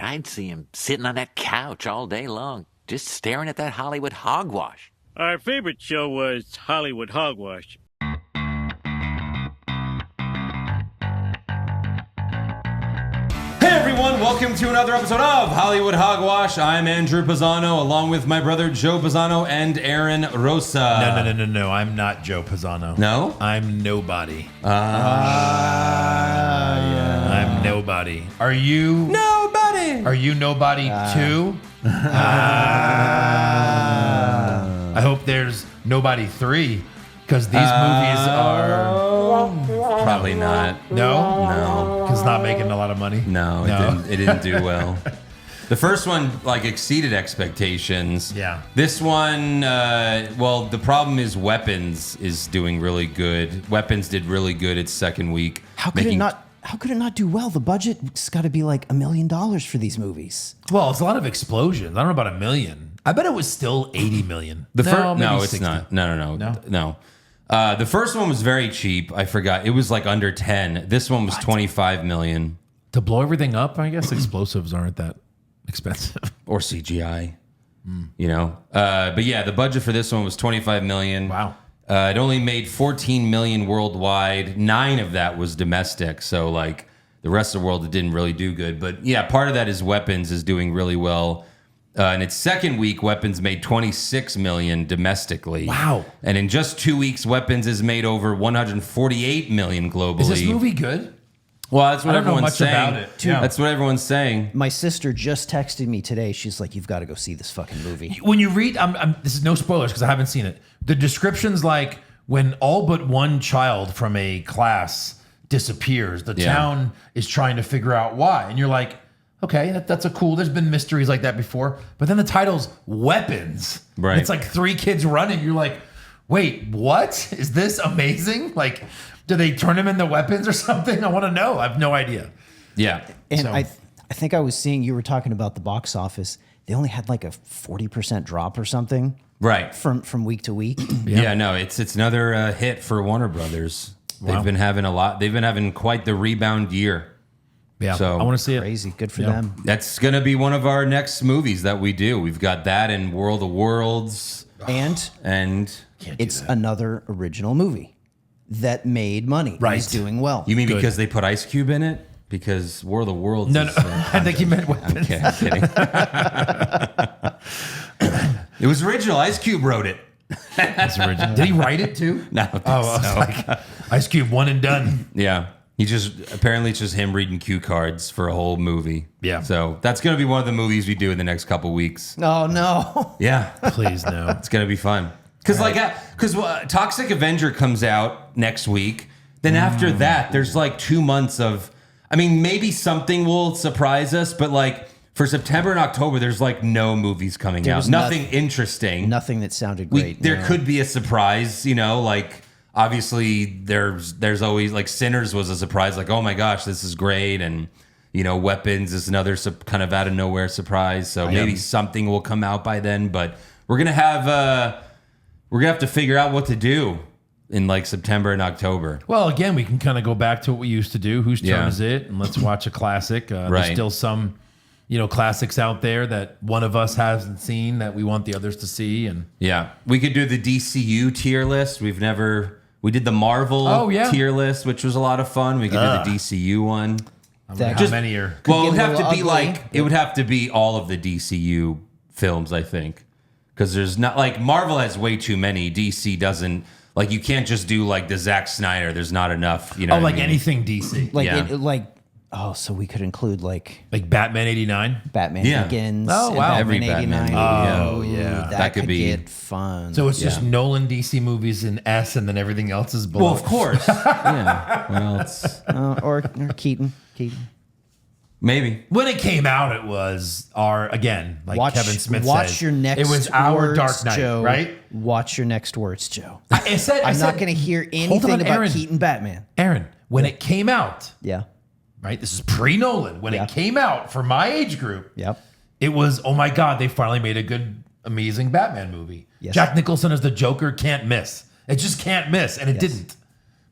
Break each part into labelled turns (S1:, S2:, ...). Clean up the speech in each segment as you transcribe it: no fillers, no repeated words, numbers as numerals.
S1: I'd see him sitting on that couch all day long, just staring at that Hollywood hogwash.
S2: Our favorite show was Hollywood Hogwash.
S3: Hey everyone, welcome to another episode of Hollywood Hogwash. I'm Andrew Pisano, along with my brother Joe Pisano and Aaron Rosa.
S4: No. I'm not Joe Pisano.
S3: No?
S4: I'm nobody.
S3: Yeah.
S4: I'm nobody. Are you?
S3: Nobody!
S4: Are you nobody too? I hope there's nobody 3, because these movies are
S3: Probably not.
S4: no, because it's not making a lot of money.
S3: No, it didn't do well. The first one, exceeded expectations.
S4: Yeah.
S3: This one, the problem is Weapons is doing really good. Weapons did really good its second week.
S5: How could it not do well? The budget's got to be like $1 million for these movies.
S4: Well, it's a lot of explosions. I don't know about 1 million. I bet it was still 80 million.
S3: Maybe it's
S4: 60.
S3: not. No. The first one was very cheap. I forgot. It was under 10. This one was 25 million.
S4: To blow everything up, I guess explosives aren't that expensive.
S3: Or CGI. But yeah, the budget for this one was 25 million.
S4: Wow.
S3: It only made 14 million worldwide. 9 of that was domestic. So the rest of the world, it didn't really do good. But yeah, part of that is Weapons is doing really well. In its second week, Weapons made 26 million domestically.
S4: Wow.
S3: And in just 2 weeks, Weapons has made over 148 million globally.
S4: Is this movie good?
S3: Well, that's what
S4: I don't know
S3: everyone's
S4: much
S3: saying.
S4: about it. Yeah.
S3: That's what everyone's saying.
S5: My sister just texted me today. She's like, "You've got to go see this fucking movie."
S4: When you read, this is no spoilers because I haven't seen it. The description's like when all but one child from a class disappears, the town is trying to figure out why. And you're like, okay, that's a cool. There's been mysteries like that before. But then the title's Weapons.
S3: Right.
S4: And it's like 3 kids running. You're like, wait, what? Is this amazing? Do they turn them into weapons or something? I want to know. I have no idea.
S3: Yeah.
S5: And
S4: So-
S5: I think I was seeing you were talking about the box office. They only had like a 40% drop or something
S3: Right.
S5: from week to week.
S3: Yeah, no, it's another hit for Warner Brothers.
S4: Wow.
S3: They've been having quite the rebound year.
S4: Yeah.
S3: So-
S4: I want to see it.
S5: Crazy. Good for
S4: Yeah.
S5: them.
S3: That's going to be one of our next movies that we do. We've got that and World of Worlds
S5: And
S3: and
S5: it's another original movie that made money.
S4: Right.
S5: He's doing well.
S3: you mean
S4: Good.
S3: because they put Ice Cube in it? Because World of Worlds
S4: No,
S3: is,
S4: I think you meant
S3: I'm
S4: weapons.
S3: kidding. It was original. Ice Cube wrote it.
S4: That's original. Did he write it too?
S3: No, I don't think
S4: Oh, I was
S3: so.
S4: like, Ice Cube, one and done.
S3: Yeah. Apparently it's just him reading cue cards for a whole movie.
S4: Yeah.
S3: So that's going to be one of the movies we do in the next couple weeks.
S5: Oh no.
S3: Yeah.
S4: Please, no.
S3: It's going to be fun. Because Toxic Avenger comes out next week. Then after that, there's 2 months of, maybe something will surprise us, but for September and October, there's no movies coming
S5: There
S3: out.
S5: was
S3: Nothing interesting.
S5: Nothing that sounded great.
S3: There
S5: no.
S3: could be a surprise, obviously there's always Sinners was a surprise, oh my gosh, this is great. And, Weapons is another kind of out of nowhere surprise. So maybe something will come out by then, but we're going to have to figure out what to do in September and October.
S4: Well, again, we can kind of go back to what we used to do. Whose turn
S3: Yeah.
S4: is it? And let's watch a classic.
S3: Right.
S4: There's still some, classics out there that one of us hasn't seen that we want the others to see. And
S3: Yeah. We could do the DCU tier list. We did the Marvel tier list, which was a lot of fun. We could do the DCU one.
S5: That-
S4: how many are?
S3: Well, it would
S5: get a
S3: have to
S5: little
S3: be
S5: ugly.
S3: it would have to be all of the DCU films, I think. Because there's not Marvel has way too many. DC doesn't you can't just do the Zack Snyder. There's not enough, what I mean?
S4: Anything DC.
S5: So we could include
S4: Like Batman 89.
S5: Batman
S3: Yeah.
S5: Begins.
S4: Oh,
S5: and
S4: wow.
S5: Batman
S3: Every Batman
S5: 89.
S3: movie,
S4: yeah.
S5: That,
S3: That could
S5: could
S3: be-
S5: get fun.
S4: So it's just Nolan DC movies in S and then everything else is below.
S3: Well, of course. Yeah. Well, it's
S5: or Keaton.
S3: maybe.
S4: When it came out, it was Kevin Smith
S5: watch
S4: says,
S5: your next
S4: it was our
S5: words,
S4: Dark Knight,
S5: Joe.
S4: right?
S5: Watch your next words, Joe.
S4: I said,
S5: I'm not going to hear
S4: Hold
S5: anything
S4: on,
S5: about
S4: Aaron.
S5: Keaton Batman.
S4: Aaron, when it came out,
S5: Yeah.
S4: right? This is pre-Nolan. When
S5: Yeah.
S4: it came out for my age group,
S5: Yep.
S4: it was, oh my God, they finally made a good, amazing Batman movie.
S5: Yes.
S4: Jack Nicholson as the Joker can't miss. It just can't miss, and it
S5: Yes.
S4: didn't.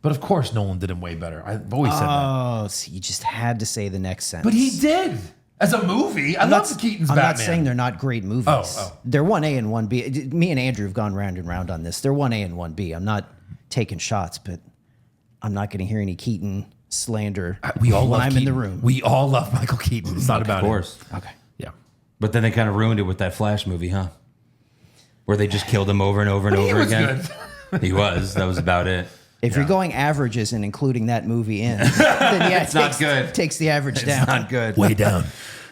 S4: But of course, Nolan did him way better. I've always said that.
S5: Oh, so you just had to say the next sentence.
S4: But he did. As a movie, I love the Keaton's
S5: I'm
S4: Batman.
S5: not saying they're not great movies.
S4: Oh.
S5: They're 1A and 1B. Me and Andrew have gone round and round on this. They're 1A and 1B. I'm not taking shots, but I'm not going to hear any Keaton slander
S4: We all
S5: when
S4: love
S5: I'm
S4: Keaton.
S5: in the room.
S4: We all love Michael Keaton. It's not about
S3: Of course.
S5: Okay.
S4: Yeah.
S3: But then they kind of ruined it with that Flash movie, huh? Where they just killed him over and over and
S4: He
S3: over
S4: was
S3: again.
S4: good.
S3: He was. That was about it.
S5: If you're going averages and including that movie in, then yeah,
S3: It's not good.
S5: Takes the average down.
S3: Not good.
S4: Way down.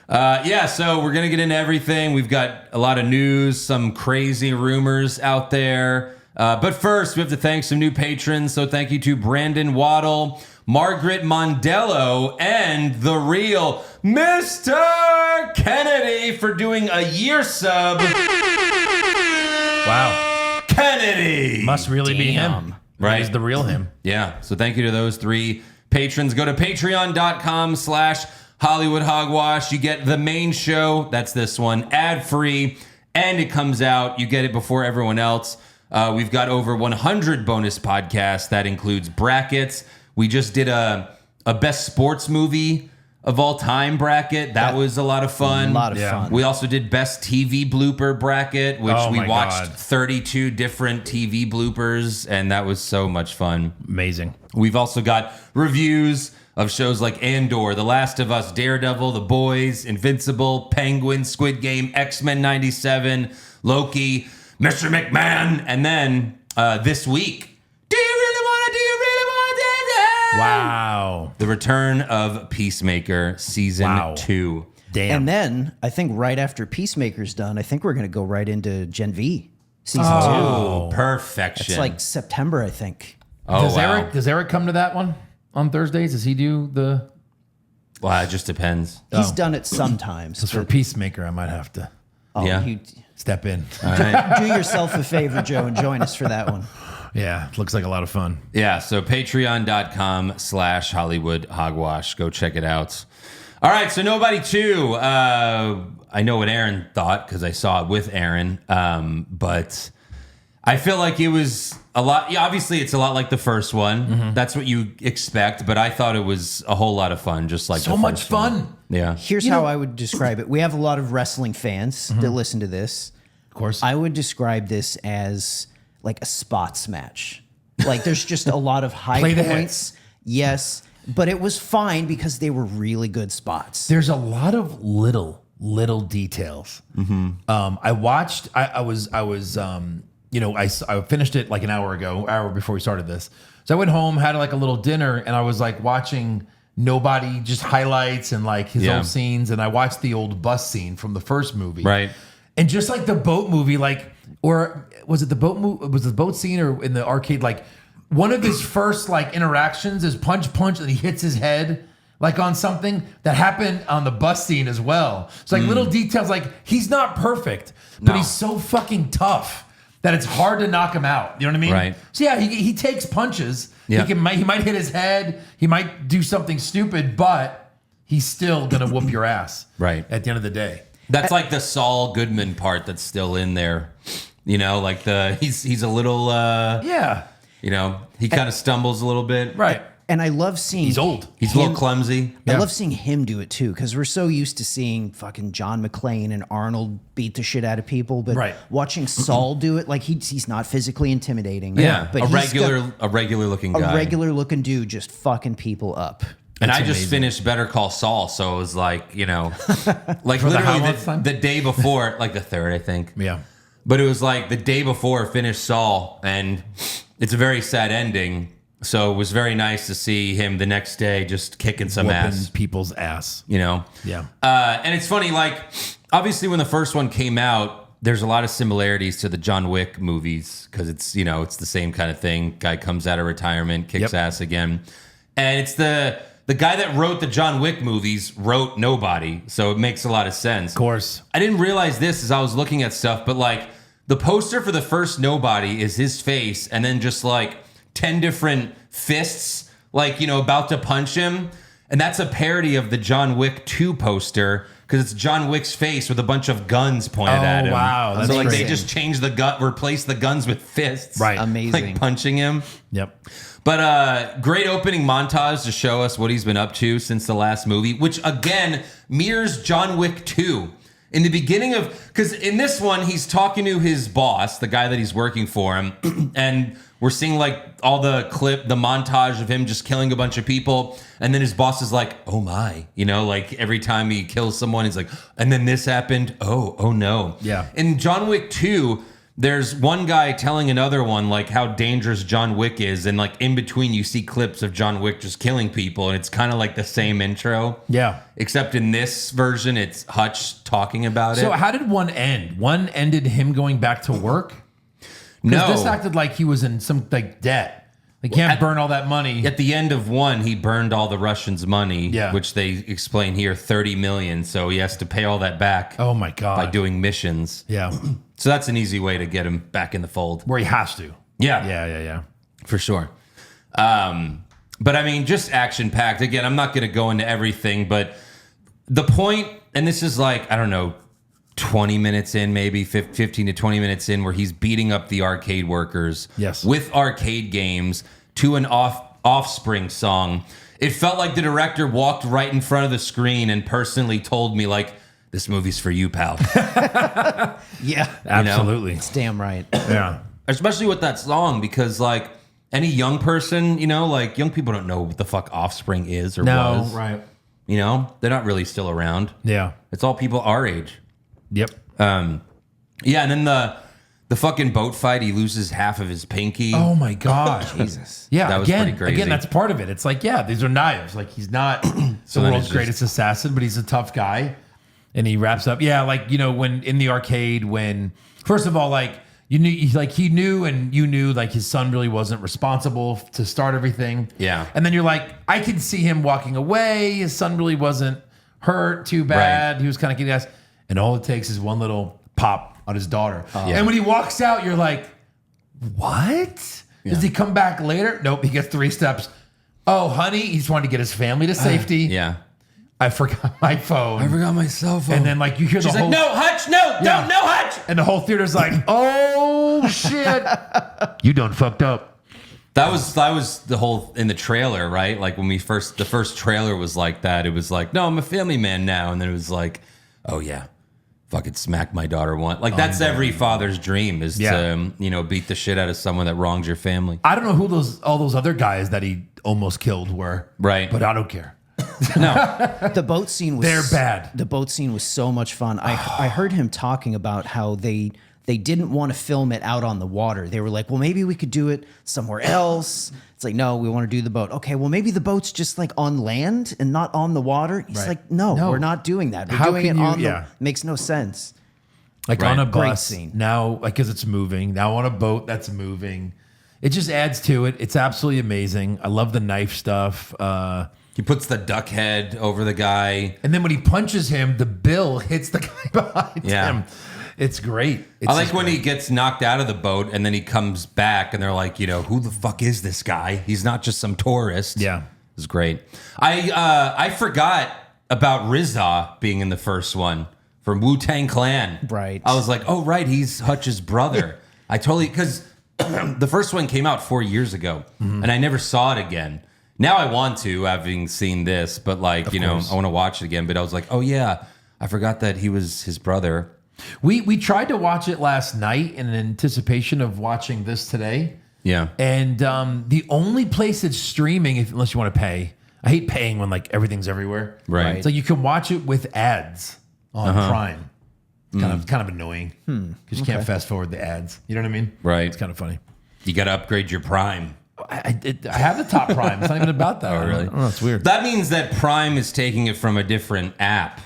S3: Yeah, so we're going to get into everything. We've got a lot of news, some crazy rumors out there. But first, we have to thank some new patrons. So thank you to Brandon Waddle, Margaret Mondello, and the real Mr. Kennedy for doing a year sub.
S4: Wow.
S3: Kennedy!
S4: Must really be him.
S3: Right.
S4: He's the real him.
S3: Yeah. So thank you to those three patrons. Go to patreon.com/Hollywood Hogwash. You get the main show. That's this one, ad-free. And it comes out. You get it before everyone else. We've got over 100 bonus podcasts. That includes brackets. We just did a best sports movie of all time bracket. That was a lot of fun.
S5: A lot of
S4: Yeah.
S5: fun.
S3: We also did best TV blooper bracket, which
S4: Oh
S3: we
S4: my
S3: watched
S4: God.
S3: 32 different TV bloopers, and that was so much fun.
S4: Amazing.
S3: We've also got reviews of shows like Andor, The Last of Us, Daredevil, The Boys, Invincible, Penguin, Squid Game, X-Men 97, Loki, Mr. McMahon, and then this week, do you really want to?
S4: Wow.
S3: The return of Peacemaker season 2.
S4: Damn.
S5: And then I think right after Peacemaker's done, I think we're going to go right into Gen V season 2.
S3: Oh, perfection.
S5: It's like September, I think.
S3: oh,
S4: does
S3: wow.
S4: Eric come to that one on Thursdays? Does he do the?
S3: Well, it just depends.
S5: He's done it sometimes.
S4: Because for
S5: but-
S4: Peacemaker, I might have to
S3: Yeah.
S5: you
S4: step in.
S3: All right.
S5: do yourself a favor, Joe, and join us for that one.
S4: Yeah, looks like a lot of fun.
S3: Yeah, so patreon.com/Hollywood Hogwash. Go check it out. All right, so Nobody 2. I know what Aaron thought because I saw it with Aaron, but I feel like it was a lot. Yeah, obviously, it's a lot like the first one.
S4: Mm-hmm.
S3: That's what you expect, but I thought it was a whole lot of fun, just like
S4: So
S3: the
S4: much
S3: first one.
S4: fun.
S3: Yeah.
S5: Here's how I would describe it. We have a lot of wrestling fans that listen to this.
S4: Of course.
S5: I would describe this as like a spots match. Like there's just a lot of high
S4: Play the
S5: points. Yes, but it was fine because they were really good spots.
S4: There's a lot of little details. I watched. I was. I finished it like an hour before we started this. So I went home, had like a little dinner, and I was like watching Nobody, just highlights and like his
S3: Yeah.
S4: old scenes. And I watched the old bus scene from the first movie,
S3: Right.
S4: And just like the boat movie, like, or was it the boat was it the boat scene or in the arcade? Like one of his first like interactions is punch, and he hits his head like on something that happened on the bus scene as well. It's like little details. Like he's not perfect, but
S3: No.
S4: he's so fucking tough that it's hard to knock him out. You know what I mean?
S3: Right.
S4: So yeah, he takes punches.
S3: Yeah.
S4: He might hit his head. He might do something stupid, but he's still gonna whoop your ass.
S3: Right.
S4: At the end of the day.
S3: That's like the Saul Goodman part that's still in there. You know, like he's a little
S4: Yeah.
S3: you know, he kind of stumbles a little bit.
S4: Right.
S5: And I love seeing
S4: He's old.
S3: He's a little clumsy.
S5: I love seeing him do it too, because we're so used to seeing fucking John McClane and Arnold beat the shit out of people, but
S4: Right.
S5: watching Saul do it, like he's not physically intimidating.
S3: Yeah,
S5: but
S3: a
S5: he's
S3: regular looking
S5: got
S3: guy.
S5: a regular looking dude just fucking people up.
S3: And I
S4: That's
S3: just
S4: amazing.
S3: finished Better Call Saul, so it was like, you know, like
S4: For the how
S3: literally
S4: much time?
S3: the day before, like the third, I think.
S4: Yeah.
S3: But it was like the day before I finished Saul, and it's a very sad ending. So it was very nice to see him the next day just kicking some
S4: Whooping
S3: ass,
S4: people's ass.
S3: you know?
S4: Yeah.
S3: And it's funny, like, obviously when the first one came out, there's a lot of similarities to the John Wick movies because it's, you know, it's the same kind of thing. Guy comes out of retirement, kicks
S4: Yep.
S3: ass again. And it's the guy that wrote the John Wick movies wrote Nobody. So it makes a lot of sense.
S4: Of course.
S3: I didn't realize this as I was looking at stuff, but like the poster for the first Nobody is his face and then just like 10 different fists, like, you know, about to punch him. And that's a parody of the John Wick 2 poster because it's John Wick's face with a bunch of guns pointed
S4: Oh,
S3: at him.
S4: wow, that's
S3: so like they
S5: crazy.
S3: just changed the gun, replaced the guns with fists.
S4: Right.
S5: Amazing.
S3: Like punching him.
S4: Yep.
S3: But great opening montage to show us what he's been up to since the last movie, which again mirrors John Wick 2. In the beginning of, because in this one, he's talking to his boss, the guy that he's working for him, and we're seeing like all the montage of him just killing a bunch of people. And then his boss is like, oh my, like every time he kills someone, he's like, and then this happened. Oh no.
S4: Yeah.
S3: In John Wick 2, there's one guy telling another one like how dangerous John Wick is, and like in between you see clips of John Wick just killing people, and it's kind of like the same intro.
S4: Yeah.
S3: Except in this version, it's Hutch talking about
S4: So
S3: it.
S4: how did one end? One ended him going back to work?
S3: No.
S4: This acted like he was in some like debt. They can't burn all that money.
S3: At the end of one, he burned all the Russians' money,
S4: Yeah.
S3: which they explain here, 30 million. So he has to pay all that back
S4: Oh my God.
S3: by doing missions.
S4: Yeah.
S3: So that's an easy way to get him back in the fold.
S4: Where he has to.
S3: Yeah.
S4: Yeah.
S3: For sure. But I mean, just action packed. Again, I'm not going to go into everything, but the point, and this is like, I don't know, 20 minutes in, maybe 15 to 20 minutes in, where he's beating up the arcade workers
S4: Yes.
S3: with arcade games to an Offspring song. It felt like the director walked right in front of the screen and personally told me, like, this movie's for you, pal.
S5: Yeah.
S4: Absolutely.
S5: It's damn right.
S4: Yeah.
S3: Especially with that song, because like any young person, like young people don't know what the fuck Offspring is or
S4: No.
S3: was.
S4: Right.
S3: They're not really still around.
S4: Yeah.
S3: It's all people our age.
S4: Yep.
S3: Yeah, and then the fucking boat fight, he loses half of his pinky.
S4: Oh my God.
S5: Jesus.
S4: Yeah,
S3: That was pretty crazy.
S4: Again, that's part of it. It's like, yeah, these are knives. Like he's not
S3: So
S4: the
S3: then
S4: world's
S3: it's just-
S4: greatest assassin, but he's a tough guy. And he wraps up. Yeah, like when in the arcade, when first of all, like you knew, like he knew, and you knew, like his son really wasn't responsible to start everything.
S3: Yeah.
S4: And then you're like, I could see him walking away. His son really wasn't hurt too bad.
S3: Right.
S4: He was kind of getting us, and all it takes is one little pop on his daughter.
S3: Yeah.
S4: And when he walks out, you're like, what? Does he come back later? Nope. He gets 3 steps. Oh, honey, he's trying to get his family to safety.
S3: Yeah.
S4: I forgot my phone.
S3: I forgot my cell phone.
S4: And then like you hear
S3: she's
S4: the whole
S3: like, no, Hutch, no,
S4: Yeah.
S3: don't, no, Hutch.
S4: and the whole theater's like, oh shit, you done fucked up.
S3: That was the whole in the trailer, right? Like when the first trailer was like that. It was like, no, I'm a family man now, and then it was like, oh yeah, fucking smack my daughter once. Like that's every father's dream is to beat the shit out of someone that wrongs your family.
S4: I don't know who all those other guys that he almost killed were.
S3: Right.
S4: But I don't care.
S3: No,
S5: The boat scene was
S4: They're bad.
S5: The boat scene was so much fun. I heard him talking about how they didn't want to film it out on the water. They were like, well, maybe we could do it somewhere else. It's like, no, we want to do the boat. Okay, well, maybe the boat's just like on land and not on the water. He's
S4: Right.
S5: like, no,
S4: No.
S5: we're not doing that. We're
S4: How
S5: doing
S4: can
S5: it
S4: you-
S5: on
S4: yeah.
S5: the makes no sense.
S4: Like
S3: Right.
S4: on a
S5: Great
S4: bus
S5: scene.
S4: now, like because it's moving. Now on a boat that's moving. It just adds to it. It's absolutely amazing. I love the knife stuff.
S3: he puts the duck head over the guy.
S4: And then when he punches him, the bill hits the guy behind
S3: Yeah.
S4: him. It's great. It's
S3: I like
S4: just
S3: when
S4: great.
S3: he gets knocked out of the boat and then he comes back and they're like, who the fuck is this guy? He's not just some tourist.
S4: Yeah.
S3: It's great. I forgot about Rizza being in the first one from Wu-Tang Clan.
S5: Right.
S3: I was like, oh, right, he's Hutch's brother. I totally, because the first one came out 4 years ago and I never saw it again. Now I want to, having seen this, but like,
S4: course.
S3: I want to watch it again. But I was like, oh yeah, I forgot that he was his brother.
S4: We tried to watch it last night in anticipation of watching this today.
S3: Yeah.
S4: And the only place it's streaming, unless you want to pay, I hate paying when like everything's everywhere.
S3: Right.
S4: So you can watch it with ads on Prime. It's kind of annoying because you can't fast forward the ads. You know what I mean?
S3: Right.
S4: It's kind of funny.
S3: You got to upgrade your Prime.
S4: I have the top Prime. It's not even about that.
S3: Oh, really?
S4: I don't know. It's weird.
S3: That means that Prime is taking it from a different app.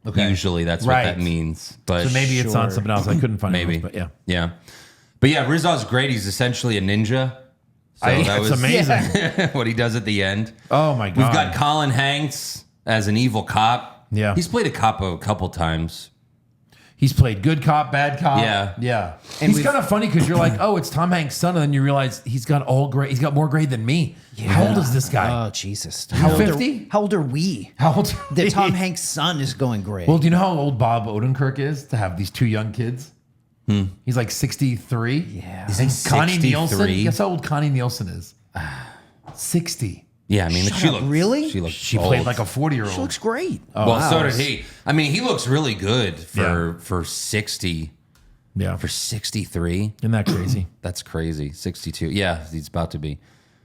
S4: Okay.
S3: Usually that's what
S4: Right.
S3: that means. But
S4: So maybe it's on
S5: Sure.
S4: something else. I couldn't find
S3: maybe.
S4: it. But yeah.
S3: Yeah. But yeah, Rizza's great. He's essentially a ninja. So that
S4: it's
S3: was
S4: amazing.
S3: what he does at the end.
S4: Oh my God.
S3: We've got Colin Hanks as an evil cop.
S4: Yeah.
S3: He's played a cop a couple times.
S4: He's played good cop, bad cop.
S3: Yeah.
S4: Yeah.
S5: And
S4: He's
S5: we've-
S4: kind of funny because you're like, oh, it's Tom Hanks' son. And then you realize he's got all grade. He's got more grade than me. How old is this guy?
S5: Oh, Jesus.
S4: How
S5: old are-
S4: 50?
S5: How old are we?
S4: How old?
S5: The Tom Hanks' son is going great.
S4: Well, do you know how old Bob Odenkirk is to have these two young kids? He's like 63.
S5: Yeah.
S3: Is he
S4: And Connie
S3: 63?
S4: Nielsen. Guess how old Connie Nielsen is? 60.
S3: Yeah, I mean,
S5: Shut
S3: she
S5: up,
S3: looked
S5: really?
S3: She looked.
S4: She
S3: old.
S4: played like a 40-year-old.
S5: She looks great.
S3: Well, so did he. I mean, he looks really good
S4: Yeah.
S3: for 60.
S4: Yeah.
S3: For 63.
S4: Isn't that crazy?
S3: That's crazy. 62. Yeah, he's about to be.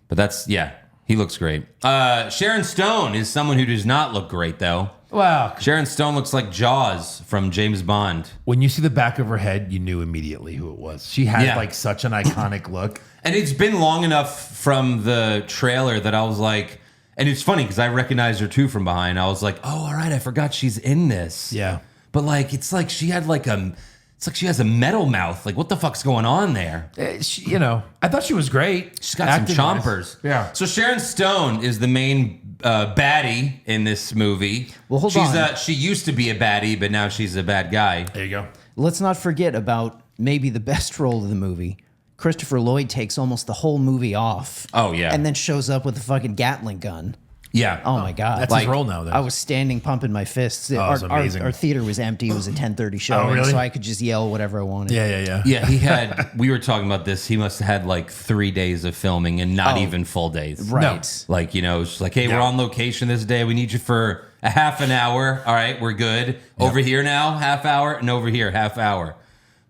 S3: But that's he looks great. Sharon Stone is someone who does not look great though.
S4: Wow.
S3: Sharon Stone looks like Jaws from James Bond.
S4: When you see the back of her head, you knew immediately who it was. She had
S3: Yeah.
S4: like such an iconic look.
S3: And it's been long enough from the trailer that I was like, and it's funny because I recognized her too from behind. I was like, oh, all right, I forgot she's in this.
S4: Yeah.
S3: But like, it's like she had like it's like she has a metal mouth. Like, what the fuck's going on there?
S4: She, I thought she was great.
S3: She's got
S4: Acting-wise.
S3: some chompers.
S4: Yeah.
S3: So Sharon Stone is the main baddie in this movie.
S5: Well, hold
S3: she's
S5: on.
S3: She used to be a baddie, but now she's a bad guy.
S4: There you go.
S5: Let's not forget about maybe the best role of the movie. Christopher Lloyd takes almost the whole movie off.
S3: Oh, yeah.
S5: And then shows up with a fucking Gatling gun.
S3: Yeah.
S5: Oh my God.
S4: That's his role now, then.
S5: I was standing pumping my fists.
S4: it's amazing.
S5: Our theater was empty. It was a 10:30 show.
S4: Oh, really?
S5: So I could just yell whatever I wanted.
S4: Yeah.
S3: Yeah, he had. We were talking about this. He must have had like 3 days of filming and not
S5: Oh,
S3: even full days.
S5: Right.
S3: Like, it's just like, hey,
S4: No.
S3: we're on location this day. We need you for a half an hour. All right, we're good. Over here now, half hour, and over here, half hour.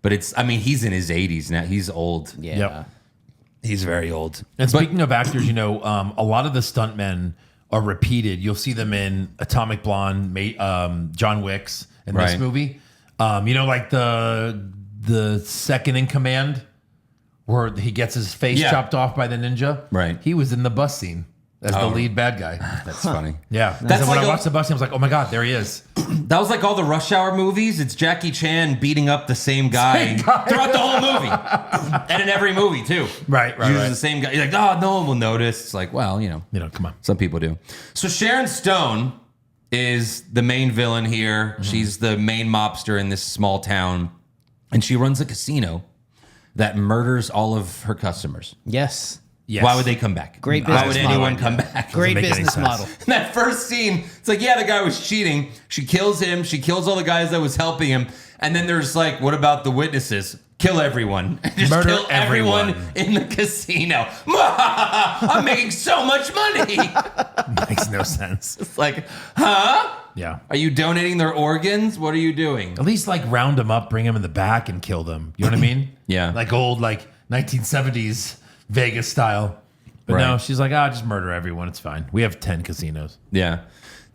S3: But he's in his 80s now. He's old.
S5: Yeah.
S4: Yep.
S3: He's very old.
S4: And speaking of actors, a lot of the stuntmen are repeated. You'll see them in Atomic Blonde, John Wick's in this
S3: Right.
S4: movie. Like the second in command, where he gets his face
S3: Yeah.
S4: chopped off by the ninja.
S3: Right.
S4: He was in the bus scene as the lead bad guy.
S3: That's funny.
S4: Yeah.
S3: That's
S4: When
S3: like
S4: I watched the bus scene, I was like, oh my God, there he is.
S3: That was like all the Rush Hour movies. It's Jackie Chan beating up the same guy, throughout the whole movie, and in every movie too.
S4: Right.
S3: Uses the same guy. You're like, oh, no one will notice. It's like, well,
S4: Come on.
S3: some people do. So Sharon Stone is the main villain here.
S4: Mm-hmm.
S3: She's the main mobster in this small town, and she runs a casino that murders all of her customers.
S5: Yes.
S4: Yes.
S3: Why would they come back?
S5: Great
S3: Why would
S5: business
S3: anyone
S5: model.
S3: come back?
S5: Great
S4: make any
S5: business
S4: sense.
S5: model.
S3: In that first scene, it's like, yeah, the guy was cheating. She kills him. She kills all the guys that was helping him. And then there's like, what about the witnesses? Kill everyone. Just
S4: Murder
S3: kill everyone
S4: everyone.
S3: in the casino. I'm making so much money.
S4: Makes no sense.
S3: It's like, huh?
S4: Yeah.
S3: Are you donating their organs? What are you doing?
S4: At least like round them up, bring them in the back, and kill them. You know what I mean?
S3: Yeah.
S4: Like old 1970s Vegas style. But
S3: Right.
S4: no, she's like, just murder everyone. It's fine. We have 10 casinos.
S3: Yeah.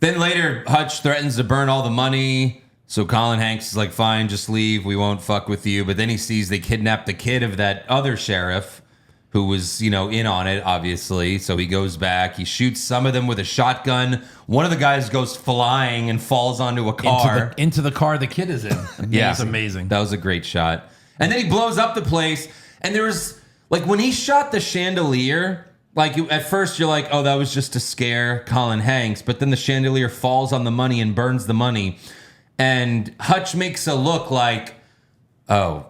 S3: Then later, Hutch threatens to burn all the money. So Colin Hanks is like, fine, just leave. We won't fuck with you. But then he sees they kidnapped the kid of that other sheriff who was, in on it, obviously. So he goes back. He shoots some of them with a shotgun. One of the guys goes flying and falls onto a car.
S4: Into the car the kid is in.
S3: Yeah.
S4: It's amazing.
S3: That was a great shot. And then he blows up the place. And there was, like, when he shot the chandelier, like, at first you're like, oh, that was just to scare Colin Hanks. But then the chandelier falls on the money and burns the money. And Hutch makes a look like, oh,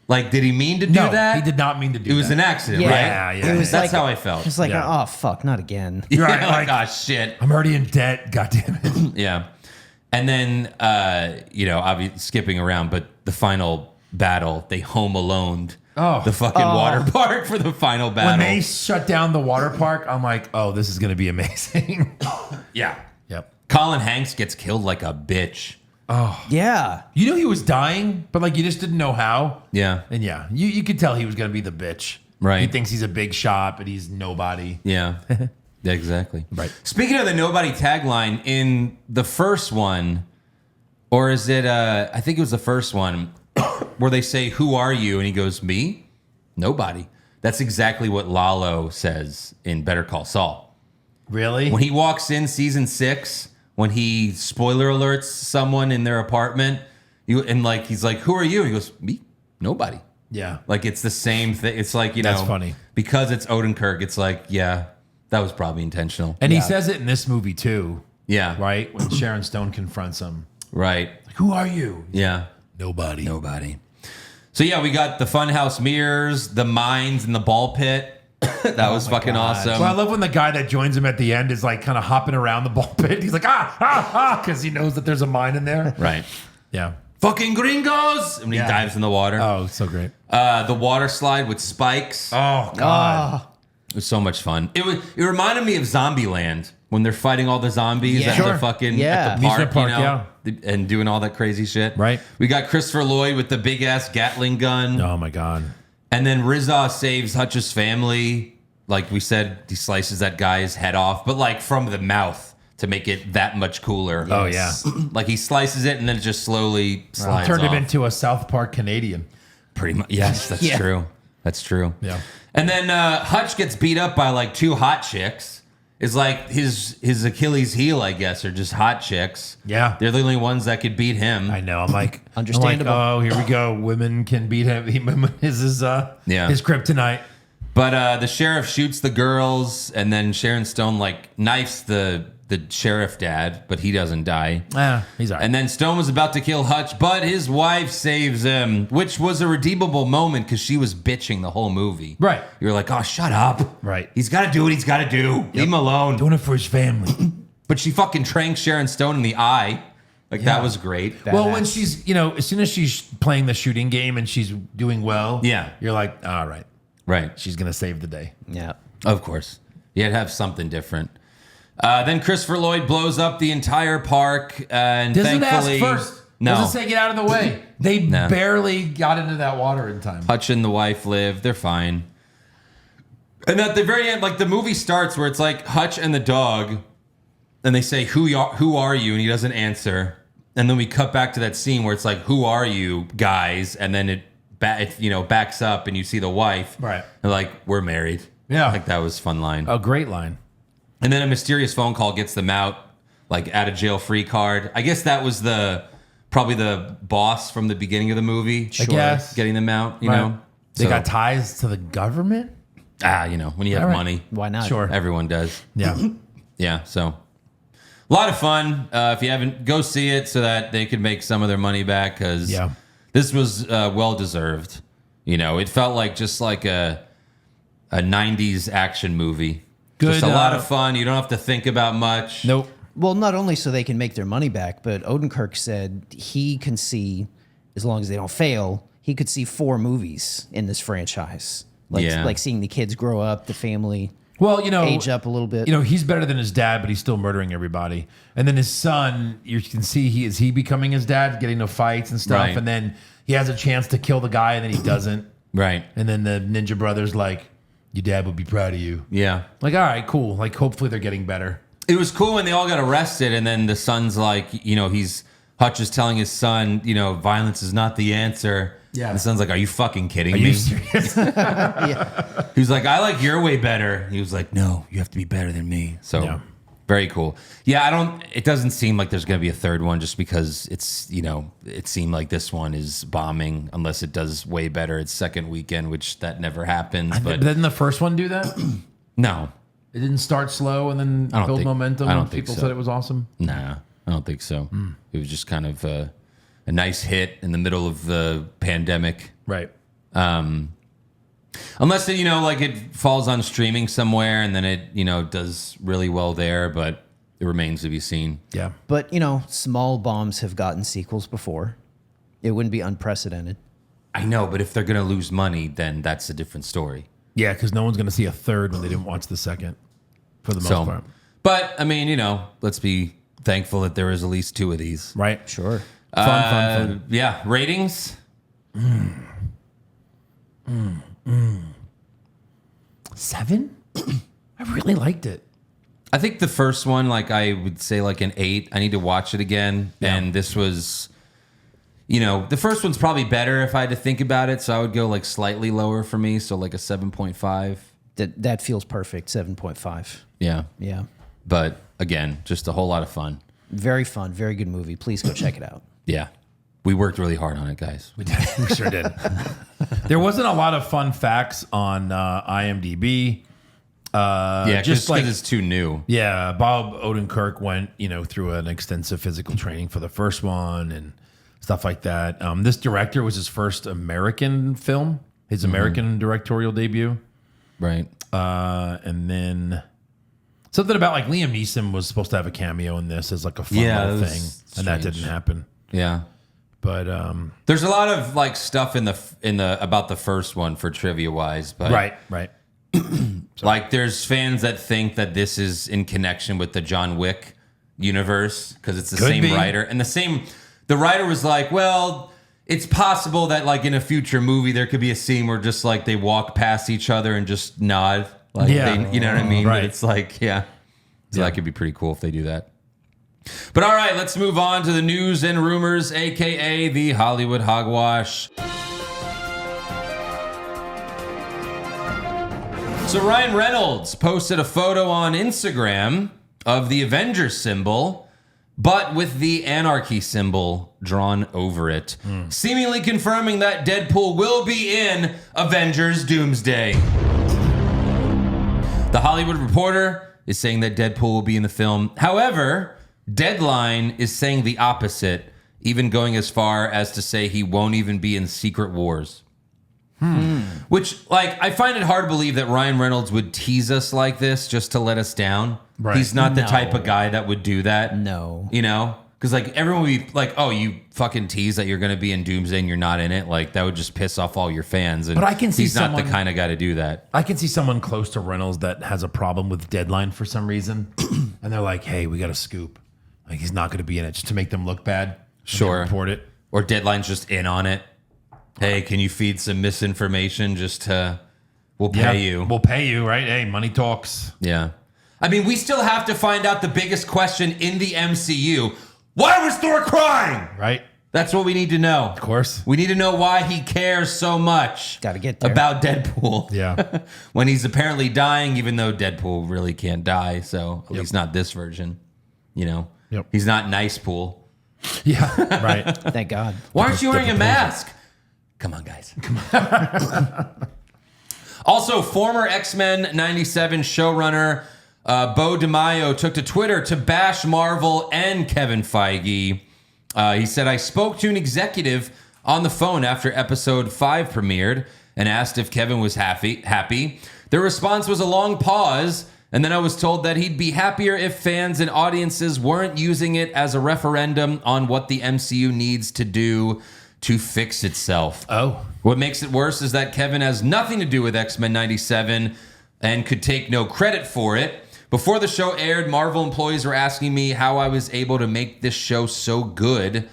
S3: like, did he mean to do
S4: No,
S3: that?
S4: he did not mean to do
S3: It was
S4: that.
S3: an accident,
S5: Yeah.
S3: right?
S4: Yeah.
S5: It was
S3: That's
S5: like,
S3: how I felt.
S5: It's like,
S4: Yeah.
S5: oh, fuck, not again.
S3: Yeah,
S4: Right,
S3: like,
S4: like-
S3: oh, shit.
S4: I'm already in debt. God damn it.
S3: Yeah. And then, obviously skipping around, but the final battle, they home aloned the fucking water park for the final battle.
S4: When they shut down the water park, I'm like, oh, this is going to be amazing.
S3: yeah.
S4: Yep.
S3: Colin Hanks gets killed like a bitch.
S5: Yeah.
S4: You knew he was dying, but like you just didn't know how.
S3: Yeah.
S4: And yeah, you could tell he was going to be the bitch.
S3: Right.
S4: He thinks he's a big shot, but he's nobody.
S3: Yeah. Yeah, exactly.
S4: Right.
S3: Speaking of the nobody tagline, in the first one, or is it, I think it was the first one, where they say, who are you? And he goes, me? Nobody. That's exactly what Lalo says in Better Call Saul.
S4: Really?
S3: When he walks in season 6, when he spoiler alerts someone in their apartment, he's like, who are you? And he goes, me? Nobody.
S4: Yeah.
S3: Like, it's the same thing. It's like,
S4: That's funny.
S3: Because it's Odenkirk, it's like, yeah, that was probably intentional.
S4: And he says it in this movie too,
S3: Yeah.
S4: right? When Sharon Stone confronts him.
S3: Right.
S4: Like, who are you?
S3: Yeah. Nobody. So yeah, we got the funhouse mirrors, the mines, and the ball pit. That was fucking awesome.
S4: Well, I love when the guy that joins him at the end is like kind of hopping around the ball pit. He's like, because he knows that there's a mine in there.
S3: Right.
S4: Yeah.
S3: Fucking gringos! And he dives in the water.
S4: Oh, so great.
S3: The water slide with spikes.
S4: Oh, God.
S3: It was so much fun. It reminded me of Zombieland when they're fighting all the zombies
S5: Yeah.
S3: at
S5: Sure.
S3: the fucking
S5: Yeah.
S3: at the
S4: Amusement
S3: park,
S4: park,
S3: and doing all that crazy shit.
S4: Right.
S3: We got Christopher Lloyd with the big ass Gatling gun.
S4: Oh, my God.
S3: And then Rizza saves Hutch's family. Like we said, he slices that guy's head off, but like from the mouth to make it that much cooler.
S4: Oh, yeah.
S3: Like he slices it and then it just slowly slides
S4: Turned
S3: off.
S4: him into a South Park Canadian.
S3: Pretty much. Yes, that's
S5: Yeah.
S3: true. That's true.
S4: Yeah.
S3: And then Hutch gets beat up by like two hot chicks. Is like his Achilles heel, I guess, are just hot chicks.
S4: Yeah.
S3: They're the only ones that could beat him.
S4: I know. I'm like,
S5: Understandable.
S4: oh, here we go. Women can beat him. His kryptonite.
S3: But the sheriff shoots the girls, and then Sharon Stone like knifes the sheriff dad, but he doesn't die.
S4: He's all right.
S3: And then Stone was about to kill Hutch, but his wife saves him, which was a redeemable moment because she was bitching the whole movie.
S4: Right.
S3: You're like, oh, shut up.
S4: Right.
S3: He's got to do what he's got to do. Leave him alone.
S4: Doing it for his family.
S3: But she fucking tranks Sharon Stone in the eye. Like, that was great.
S4: Well, when she's, as soon as she's playing the shooting game and she's doing well,
S3: Yeah.
S4: you're like, all right,
S3: Right.
S4: she's going to save the day.
S5: Yeah.
S3: Of course. You had to have something different. Then Christopher Lloyd blows up the entire park, and
S4: Doesn't ask
S3: thankfully,
S4: first.
S3: no,
S4: Doesn't say get out of the way. They
S3: No.
S4: barely got into that water in time.
S3: Hutch and the wife live. They're fine. And at the very end, like the movie starts where it's like Hutch and the dog, and they say, who are you? And he doesn't answer. And then we cut back to that scene where it's like, who are you guys? And then it backs up and you see the wife.
S4: Right.
S3: And like, we're married.
S4: Yeah.
S3: Like that was a fun line.
S4: A great line.
S3: And then a mysterious phone call gets them out, like out of jail free card. I guess that was probably the boss from the beginning of the movie.
S4: I guess.
S3: Getting them out, you
S4: Right.
S3: know?
S4: They
S3: So-
S4: got ties to the government?
S3: when you have
S4: All right.
S3: money,
S5: Why not?
S4: Sure.
S3: everyone does.
S4: Yeah.
S3: Yeah, so a lot of fun. If you haven't, go see it so that they could make some of their money back because
S4: Yeah.
S3: this was well deserved. It felt like just like a 90s action movie. Just
S4: Good,
S3: a lot of fun. You don't have to think about much.
S4: Nope.
S5: Well, not only so they can make their money back, but Odenkirk said he can see, as long as they don't fail, he could see 4 movies in this franchise.
S3: Yeah.
S5: Like seeing the kids grow up, the family
S4: Well,
S5: age up a little bit.
S4: He's better than his dad, but he's still murdering everybody. And then his son, you can see he becoming his dad, getting into fights and stuff.
S3: Right.
S4: And then he has a chance to kill the guy, and then he doesn't.
S3: Right.
S4: And then the Ninja Brothers like, your dad would be proud of you.
S3: Yeah.
S4: Like, all right, cool. Like, hopefully they're getting better.
S3: It was cool when they all got arrested, and then the son's like, Hutch is telling his son, violence is not the answer.
S4: Yeah.
S3: And the son's like, are you fucking kidding
S4: Are
S3: me?
S4: you serious?
S3: He was like, I like your way better. He was like, no, you have to be better than me. So
S4: Yeah.
S3: very cool. Yeah, it doesn't seem like there's going to be a third one just because it's, it seemed like this one is bombing unless it does way better its second weekend, which that never happens. But
S4: Didn't the first one do that?
S3: no,
S4: It didn't start slow and then
S3: I don't
S4: build
S3: think-
S4: momentum.
S3: I don't
S4: and
S3: think
S4: people
S3: so.
S4: said it was awesome.
S3: nah, I don't think so. It was just kind of a nice hit in the middle of the pandemic.
S4: Right.
S3: Unless it, it falls on streaming somewhere and then it, does really well there, but it remains to be seen.
S4: Yeah.
S5: But, small bombs have gotten sequels before. It wouldn't be unprecedented.
S3: I know, but if they're going to lose money, then that's a different story.
S4: Yeah, because no one's going to see a third when they didn't watch the second, for the most
S3: So,
S4: part.
S3: but I mean, let's be thankful that there is at least 2 of these.
S4: Right?
S5: Sure.
S4: Fun.
S3: Yeah, ratings.
S4: 7? I really liked it.
S3: I think the first one, like I would say, like an 8. I need to watch it again, and this was, the first one's probably better if I had to think about it. So I would go like slightly lower for me, so like a 7.5.
S5: That feels perfect. 7.5.
S3: Yeah,
S5: Yeah.
S3: but again, just a whole lot of fun.
S5: Very fun. Very good movie. Please go check it out.
S3: Yeah, we worked really hard on it, guys.
S4: We did. We sure did. There wasn't a lot of fun facts on IMDb.
S3: Yeah,
S4: just
S3: just
S4: like-
S3: because it's too new.
S4: Yeah, Bob Odenkirk went, through an extensive physical training for the first one, and stuff like that. This director was his first American film, his American directorial debut.
S3: Right.
S4: And then something about like Liam Neeson was supposed to have a cameo in this as like a fun little
S3: it was
S4: thing, and that
S3: strange.
S4: didn't happen.
S3: Yeah.
S4: But
S3: There's a lot of like stuff in the about the first one for trivia wise, but
S4: right.
S3: like there's fans that think that this is in connection with the John Wick universe because it's the
S4: Could
S3: same
S4: be.
S3: writer, and the writer was like, well, it's possible that like in a future movie there could be a scene where just like they walk past each other and just nod, like
S4: Yeah.
S3: you know what I mean?
S4: Right.
S3: But it's like, yeah, so that could be pretty cool if they do that. But all right, let's move on to the news and rumors, aka the Hollywood hogwash. So Ryan Reynolds posted a photo on Instagram of the Avengers symbol, but with the anarchy symbol drawn over it, seemingly confirming that Deadpool will be in Avengers Doomsday. The Hollywood Reporter is saying that Deadpool will be in the film. However, Deadline is saying the opposite, even going as far as to say he won't even be in Secret Wars. Which, like, I find it hard to believe that Ryan Reynolds would tease us like this just to let us down.
S4: Right.
S3: He's not the
S5: No.
S3: type of guy that would do that.
S5: No.
S3: You know? Because, like, everyone would be like, oh, you fucking tease that you're going to be in Doomsday and you're not in it. Like, that would just piss off all your fans. And
S4: But I can see
S3: he's not
S4: someone-
S3: the kind of guy to do that.
S4: I can see someone close to Reynolds that has a problem with Deadline for some reason, and they're like, "Hey, we got a scoop. Like he's not going to be in it just to make them look bad." when they
S3: Sure.
S4: report it.
S3: Or Deadline's just in on it. Hey, can you feed some misinformation just to, we'll pay you.
S4: We'll pay you, right? Hey, money talks.
S3: Yeah. I mean, we still have to find out the biggest question in the MCU. Why was Thor crying?
S4: Right?
S3: That's what we need to know.
S4: Of course.
S3: We need to know why he cares so much
S5: Gotta get there.
S3: about Deadpool.
S4: Yeah.
S3: When he's apparently dying, even though Deadpool really can't die. So at least not this version. You know?
S4: Yep.
S3: He's not Nice Pool.
S4: Yeah. Right.
S5: Thank God.
S3: Why aren't you wearing a mask? Come on, guys. Also, former X-Men 97 showrunner Bo DiMaio took to Twitter to bash Marvel and Kevin Feige. He said, I spoke to an executive on the phone after episode 5 premiered and asked if Kevin was happy. Their response was a long pause, and then I was told that he'd be happier if fans and audiences weren't using it as a referendum on what the MCU needs to do to fix itself.
S4: Oh.
S3: What makes it worse is that Kevin has nothing to do with X-Men 97 and could take no credit for it. Before the show aired, Marvel employees were asking me how I was able to make this show so good.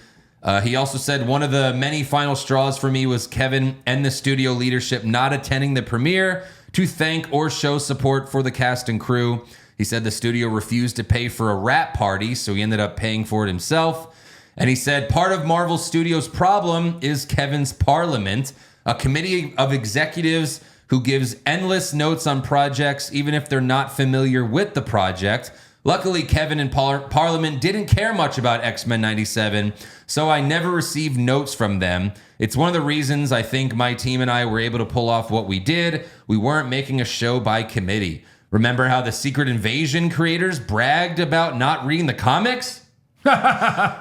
S3: He also said one of the many final straws for me was Kevin and the studio leadership not attending the premiere to thank or show support for the cast and crew. He said the studio refused to pay for a wrap party, so he ended up paying for it himself. And he said part of Marvel Studios' problem is Kevin's Parliament, a committee of executives who gives endless notes on projects even if they're not familiar with the project. Luckily, Kevin and Parliament didn't care much about X-Men 97, so I never received notes from them. It's one of the reasons I think my team and I were able to pull off what we did. We weren't making a show by committee. Remember how the Secret Invasion creators bragged about not reading the comics?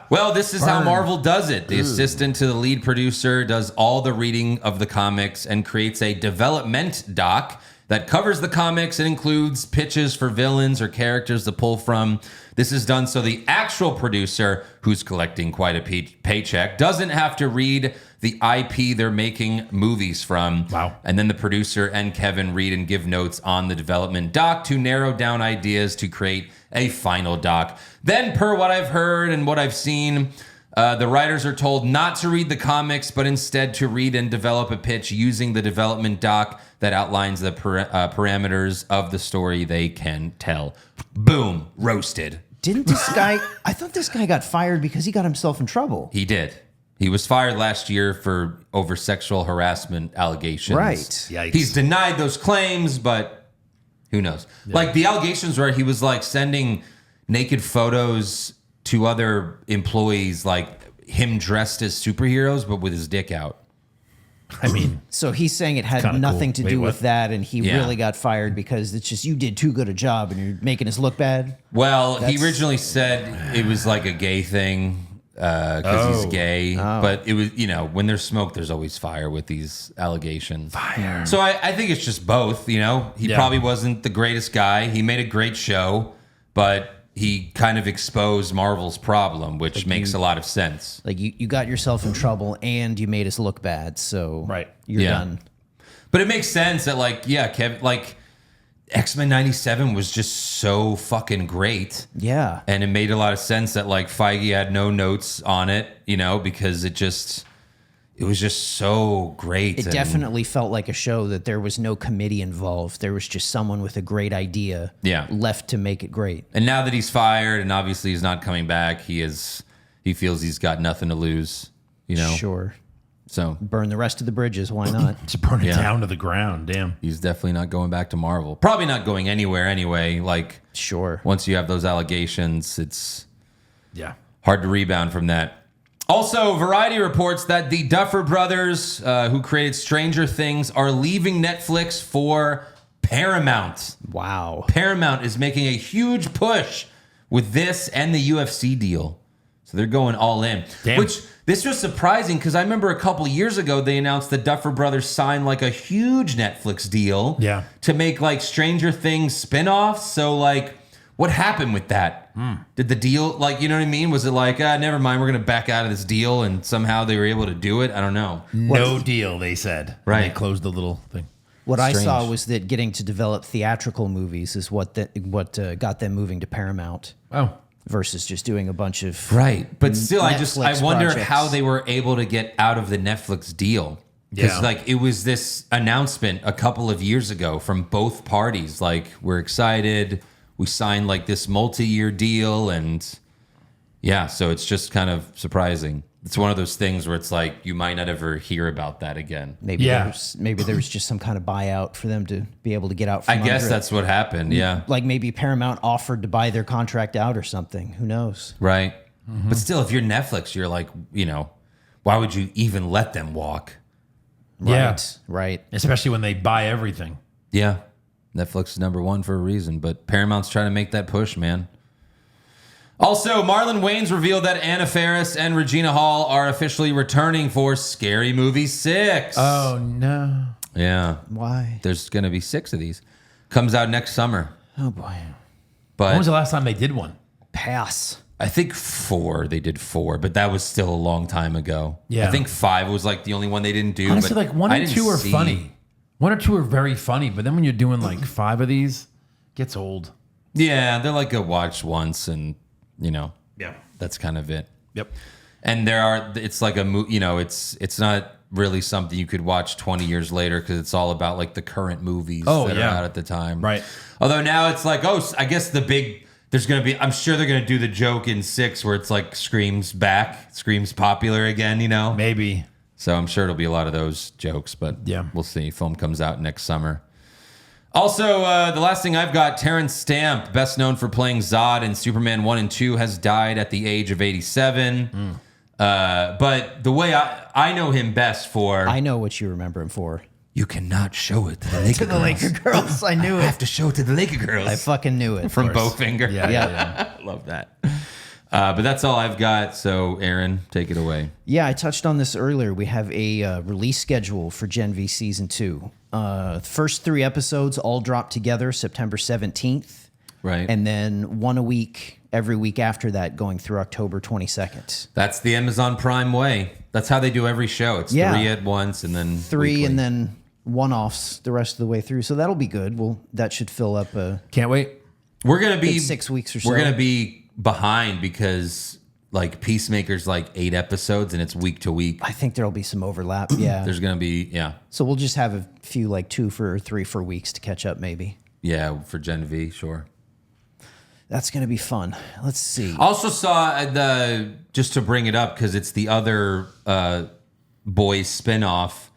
S3: Well, this is how Marvel does it. The assistant to the lead producer does all the reading of the comics and creates a development doc that covers the comics and includes pitches for villains or characters to pull from. This is done so the actual producer, who's collecting quite a paycheck, doesn't have to read the IP they're making movies from.
S4: Wow.
S3: And then the producer and Kevin read and give notes on the development doc to narrow down ideas to create a final doc. Then, per what I've heard and what I've seen, the writers are told not to read the comics, but instead to read and develop a pitch using the development doc that outlines the parameters of the story they can tell. Boom, roasted.
S5: Didn't this guy? I thought this guy got fired because he got himself in trouble.
S3: He did. He was fired last year for over sexual harassment allegations.
S5: Right.
S4: Yikes.
S3: He's denied those claims, but who knows? Like the allegations were he was like sending naked photos to other employees, like him dressed as superheroes, but with his dick out.
S4: I mean,
S5: So he's saying it had
S4: Kinda
S5: nothing
S4: cool.
S5: to
S4: Wait,
S5: do
S4: what?
S5: with that, and he
S3: Yeah.
S5: really got fired because it's just you did too good a job and you're making us look bad.
S3: Well, he
S5: That's-
S3: originally said it was like a gay thing. because he's gay. But it was, when there's smoke, there's always fire with these allegations.
S4: Fire.
S3: So I think it's just both. He probably wasn't the greatest guy. He made a great show, but he kind of exposed Marvel's problem, which makes a lot of sense.
S5: Like you got yourself in trouble and you made us look bad. So you're done.
S3: But it makes sense that Kevin, X-Men 97 was just so fucking great.
S5: Yeah.
S3: And it made a lot of sense that Feige had no notes on it, because it was just so great.
S5: It definitely felt like a show that there was no committee involved. There was just someone with a great idea left to make it great.
S3: And now that he's fired and obviously he's not coming back, he feels he's got nothing to lose,
S5: Sure.
S3: So
S5: Burn the rest of the bridges. Why not?
S4: Just burn it down to the ground. Damn.
S3: he's definitely not going back to Marvel. Probably not going anywhere anyway.
S5: Sure.
S3: Once you have those allegations, it's hard to rebound from that. Also, Variety reports that the Duffer Brothers, who created Stranger Things, are leaving Netflix for Paramount.
S5: Wow.
S3: Paramount is making a huge push with this and the UFC deal. So they're going all in.
S4: Damn.
S3: Which, this was surprising because I remember a couple years ago they announced the Duffer Brothers signed a huge Netflix deal to make Stranger Things spin-offs. So what happened with that? Did the deal, you know what I mean? Was it never mind, we're going to back out of this deal, and somehow they were able to do it? I don't know.
S4: No deal, they said.
S3: Right.
S4: And they closed the little thing.
S5: What I saw
S3: Strange.
S5: was that getting to develop theatrical movies is what got them moving to Paramount
S4: Oh.
S5: versus just doing a bunch of
S3: Right. But still, I
S5: Netflix
S3: wonder
S5: projects.
S3: how they were able to get out of the Netflix deal. Because
S4: Yeah.
S3: it was this announcement a couple of years ago from both parties. We're excited. We signed this multi-year deal. And so it's just kind of surprising. It's one of those things where it's you might not ever hear about that again.
S5: maybe there was just some kind of buyout for them to be able to get out from
S3: I guess
S5: under it.
S3: that's what happened. Yeah.
S5: Maybe Paramount offered to buy their contract out or something. Who knows?
S3: Right. But still, if you're Netflix, you're why would you even let them walk?
S4: Yeah.
S5: Right.
S4: Especially when they buy everything.
S3: Yeah. Netflix is number one for a reason, but Paramount's trying to make that push, man. Also, Marlon Wayans revealed that Anna Faris and Regina Hall are officially returning for Scary Movie 6.
S4: Oh, no.
S3: Yeah.
S5: Why?
S3: There's going to be 6 of these. Comes out next summer.
S5: Oh boy.
S4: When was
S3: But
S4: the last time they did one?
S5: Pass.
S3: I think 4, they did 4, but that was still a long time ago.
S4: Yeah.
S3: I think 5 was the only one they didn't do.
S4: Honestly,
S3: but
S4: 1
S3: I
S4: and
S3: didn't
S4: 2 are
S3: see-
S4: funny. 1 or 2 are very funny, but then when you're doing 5 of these, it gets old.
S3: Yeah, they're a watch once and,
S4: Yeah.
S3: that's kind of it.
S4: Yep.
S3: And it's it's not really something you could watch 20 years later because it's all about the current movies that are out at the time.
S4: Right.
S3: Although now it's I guess there's going to be, I'm sure they're going to do the joke in 6 where it's Scream's back, Scream's popular again,
S4: Maybe.
S3: So I'm sure it'll be a lot of those jokes, but
S4: Yeah.
S3: we'll see. Film comes out next summer. Also, the last thing I've got, Terrence Stamp, best known for playing Zod in Superman 1 and 2, has died at the age of 87. But the way I know him best for...
S5: I know what you remember him for.
S3: You cannot show it to the Laker girls.
S5: Girls. I knew
S3: I have to show it to the Laker girls.
S5: I fucking knew it.
S3: From Bowfinger.
S4: Yeah.
S3: Love that. But that's all I've got. So, Aaron, take it away.
S5: Yeah, I touched on this earlier. We have a release schedule for Gen V Season 2. First 3 episodes all drop together September 17th.
S3: Right.
S5: And then 1 a week, every week after that, going through October 22nd.
S3: That's the Amazon Prime way. That's how they do every show. It's 3 at once and then
S5: 3
S3: weekly.
S5: and then one-offs the rest of the way through. So that'll be good. Well, that should fill up a
S4: Can't wait.
S3: We're gonna be
S5: good 6 weeks or so.
S3: We're gonna be behind because Peacemaker's 8 episodes and it's week to week.
S5: I think there'll be some overlap. Yeah.
S3: There's gonna be
S5: So we'll just have a few 2 or 3 for weeks to catch up maybe.
S3: for Gen V, sure.
S5: That's going to be fun. Let's see.
S3: Also saw just to bring it up because it's the other boys spinoff,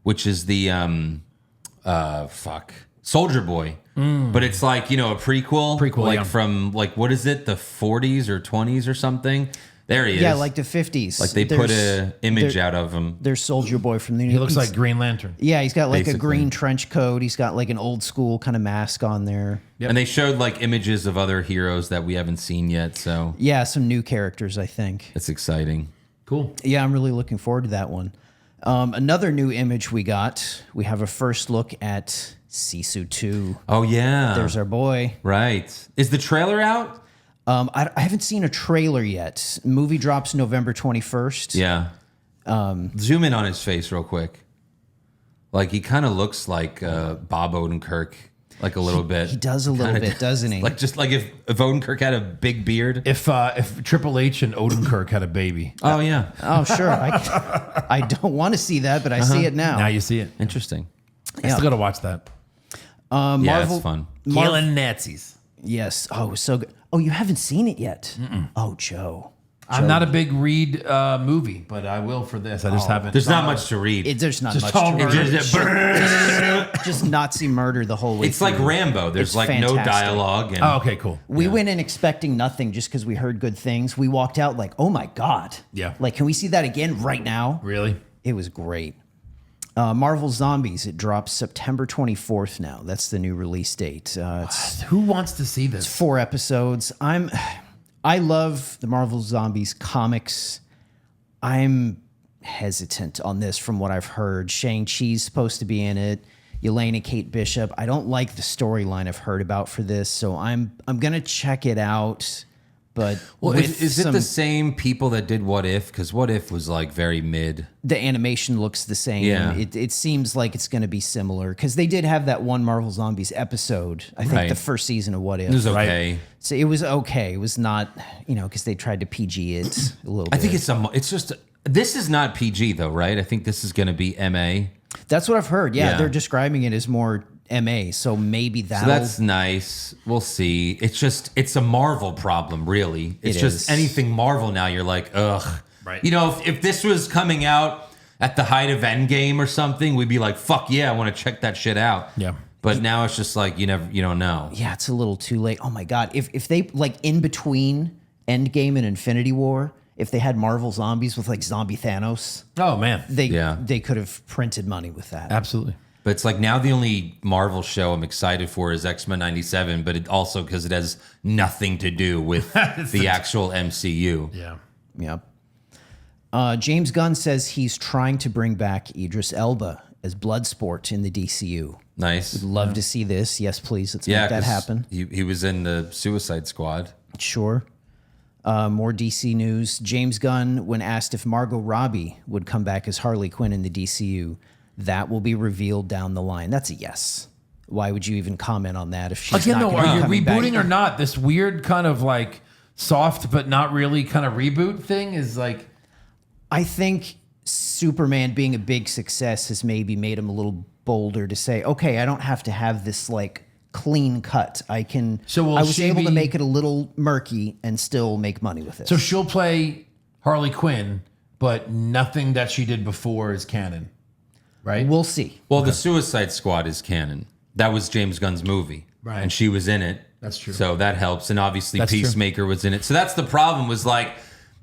S3: which is the Soldier Boy. But it's a prequel.
S4: Prequel,
S3: from what is it, the 40s or 20s or something. There he is.
S5: Yeah, like the 50s.
S3: Like they put
S5: There's-
S3: a image
S5: there-
S3: out of him.
S5: There's Soldier Boy from the.
S4: He looks like Green Lantern.
S5: Yeah, he's got like a
S3: Basically.
S5: green trench coat. He's got like an old school kind of mask on there.
S4: Yep.
S3: And they showed like images of other heroes that we haven't seen yet. So
S5: Yeah, some new characters, I think.
S3: it's exciting.
S4: Cool.
S5: Yeah, I'm really looking forward to that one. Another new image we got. We have a first look at Sisu 2.
S3: Oh, yeah.
S5: There's our boy.
S3: Right. Is the trailer out?
S5: I haven't seen a trailer yet. Movie drops November 21st.
S3: Yeah. Zoom in on his face real quick. Like he kind of looks like Bob Odenkirk, like a little bit.
S5: He does a little
S3: Kinda
S5: bit, doesn't he?
S3: Like just like if Odenkirk had a big beard.
S4: If Triple H and Odenkirk had a baby,
S3: Oh yeah,
S5: Oh, sure. I don't want to see that, but I see it now.
S4: now you see it.
S3: interesting.
S4: I still got to watch that.
S3: Yeah,
S5: Marvel-
S3: it's fun.
S4: Killing Nazis.
S5: Yes. Oh, so good. Oh, you haven't seen it yet? Oh, Joe.
S4: I'm not a big Reed movie, but I will for this. I just haven't.
S3: There's not much to read.
S5: There's not
S4: Just
S5: much
S4: all
S5: to
S3: It's
S4: murder.
S5: just Nazi murder the whole way.
S3: It's like
S5: through.
S3: Rambo. There's
S5: It's
S3: like no
S5: fantastic.
S3: dialogue. And
S4: Oh, okay, cool.
S5: We went in expecting nothing just because we heard good things. We walked out like, oh my God.
S4: Yeah.
S5: Like, can we see that again right now?
S4: Really?
S5: It was great. Marvel Zombies, it drops September 24th now. That's the new release date. It's
S4: Who wants to see this?
S5: 4 episodes. I love the Marvel Zombies comics. I'm hesitant on this from what I've heard. Shang-Chi's supposed to be in it. Yelena Kate Bishop. I don't like the storyline I've heard about for this, so I'm gonna check it out. But
S3: well,
S5: with
S3: is it
S5: some-
S3: the same people that did What If? Because What If was like very mid.
S5: the animation looks the same.
S3: Yeah.
S5: It seems like it's going to be similar because they did have that one Marvel Zombies episode. I think
S3: Right.
S5: the first season of What If.
S3: It was okay.
S5: So it was okay. It was not, because they tried to PG it a little bit.
S3: I think it's just this is not PG though, right? I think this is going to be MA.
S5: That's what I've heard. Yeah,
S3: Yeah.
S5: they're describing it as more MA. So maybe
S3: So
S5: that'll.
S3: that's nice. We'll see. It's a Marvel problem, really. It's
S5: It
S3: just
S5: is.
S3: anything Marvel now. You're like, ugh.
S4: Right.
S3: If this was coming out at the height of Endgame or something, we'd be like, fuck yeah, I want to check that shit out.
S4: Yeah.
S3: But now it's just like you don't know.
S5: Yeah, it's a little too late. Oh my God. If they, like, in between Endgame and Infinity War, if they had Marvel Zombies with, like, Zombie Thanos,
S4: Oh man,
S5: they could have printed money with that.
S4: absolutely.
S3: But it's like now the only Marvel show I'm excited for is X-Men 97, but it also because it has nothing to do with the actual MCU.
S4: Yeah.
S5: Yep. James Gunn says he's trying to bring back Idris Elba as Bloodsport in the DCU.
S3: Nice.
S5: Love to see this. Yes, please. Let's
S3: Yeah,
S5: make that
S3: 'cause
S5: happen.
S3: He was in the Suicide Squad.
S5: Sure. More DC news. James Gunn, when asked if Margot Robbie would come back as Harley Quinn in the DCU, that will be revealed down the line. That's a yes. Why would you even comment on that if she's
S4: Again,
S5: not
S4: though,
S5: gonna
S4: are
S5: be
S4: you
S5: coming back?
S4: rebooting or not? This weird kind of like soft but not really kind of reboot thing is like.
S5: I think Superman being a big success has maybe made him a little bolder to say, okay, I don't have to have this like clean cut. I
S4: will
S5: was
S4: she
S5: able to
S4: be-
S5: make it a little murky and still make money with it.
S4: So she'll play Harley Quinn, but nothing that she did before is canon, right?
S5: we'll see.
S3: Well, the Suicide Squad is canon. That was James Gunn's movie.
S4: Right.
S3: And she was in it.
S4: That's true.
S3: So that helps. And obviously
S4: That's true.
S3: Peacemaker was in it. So that's the problem was like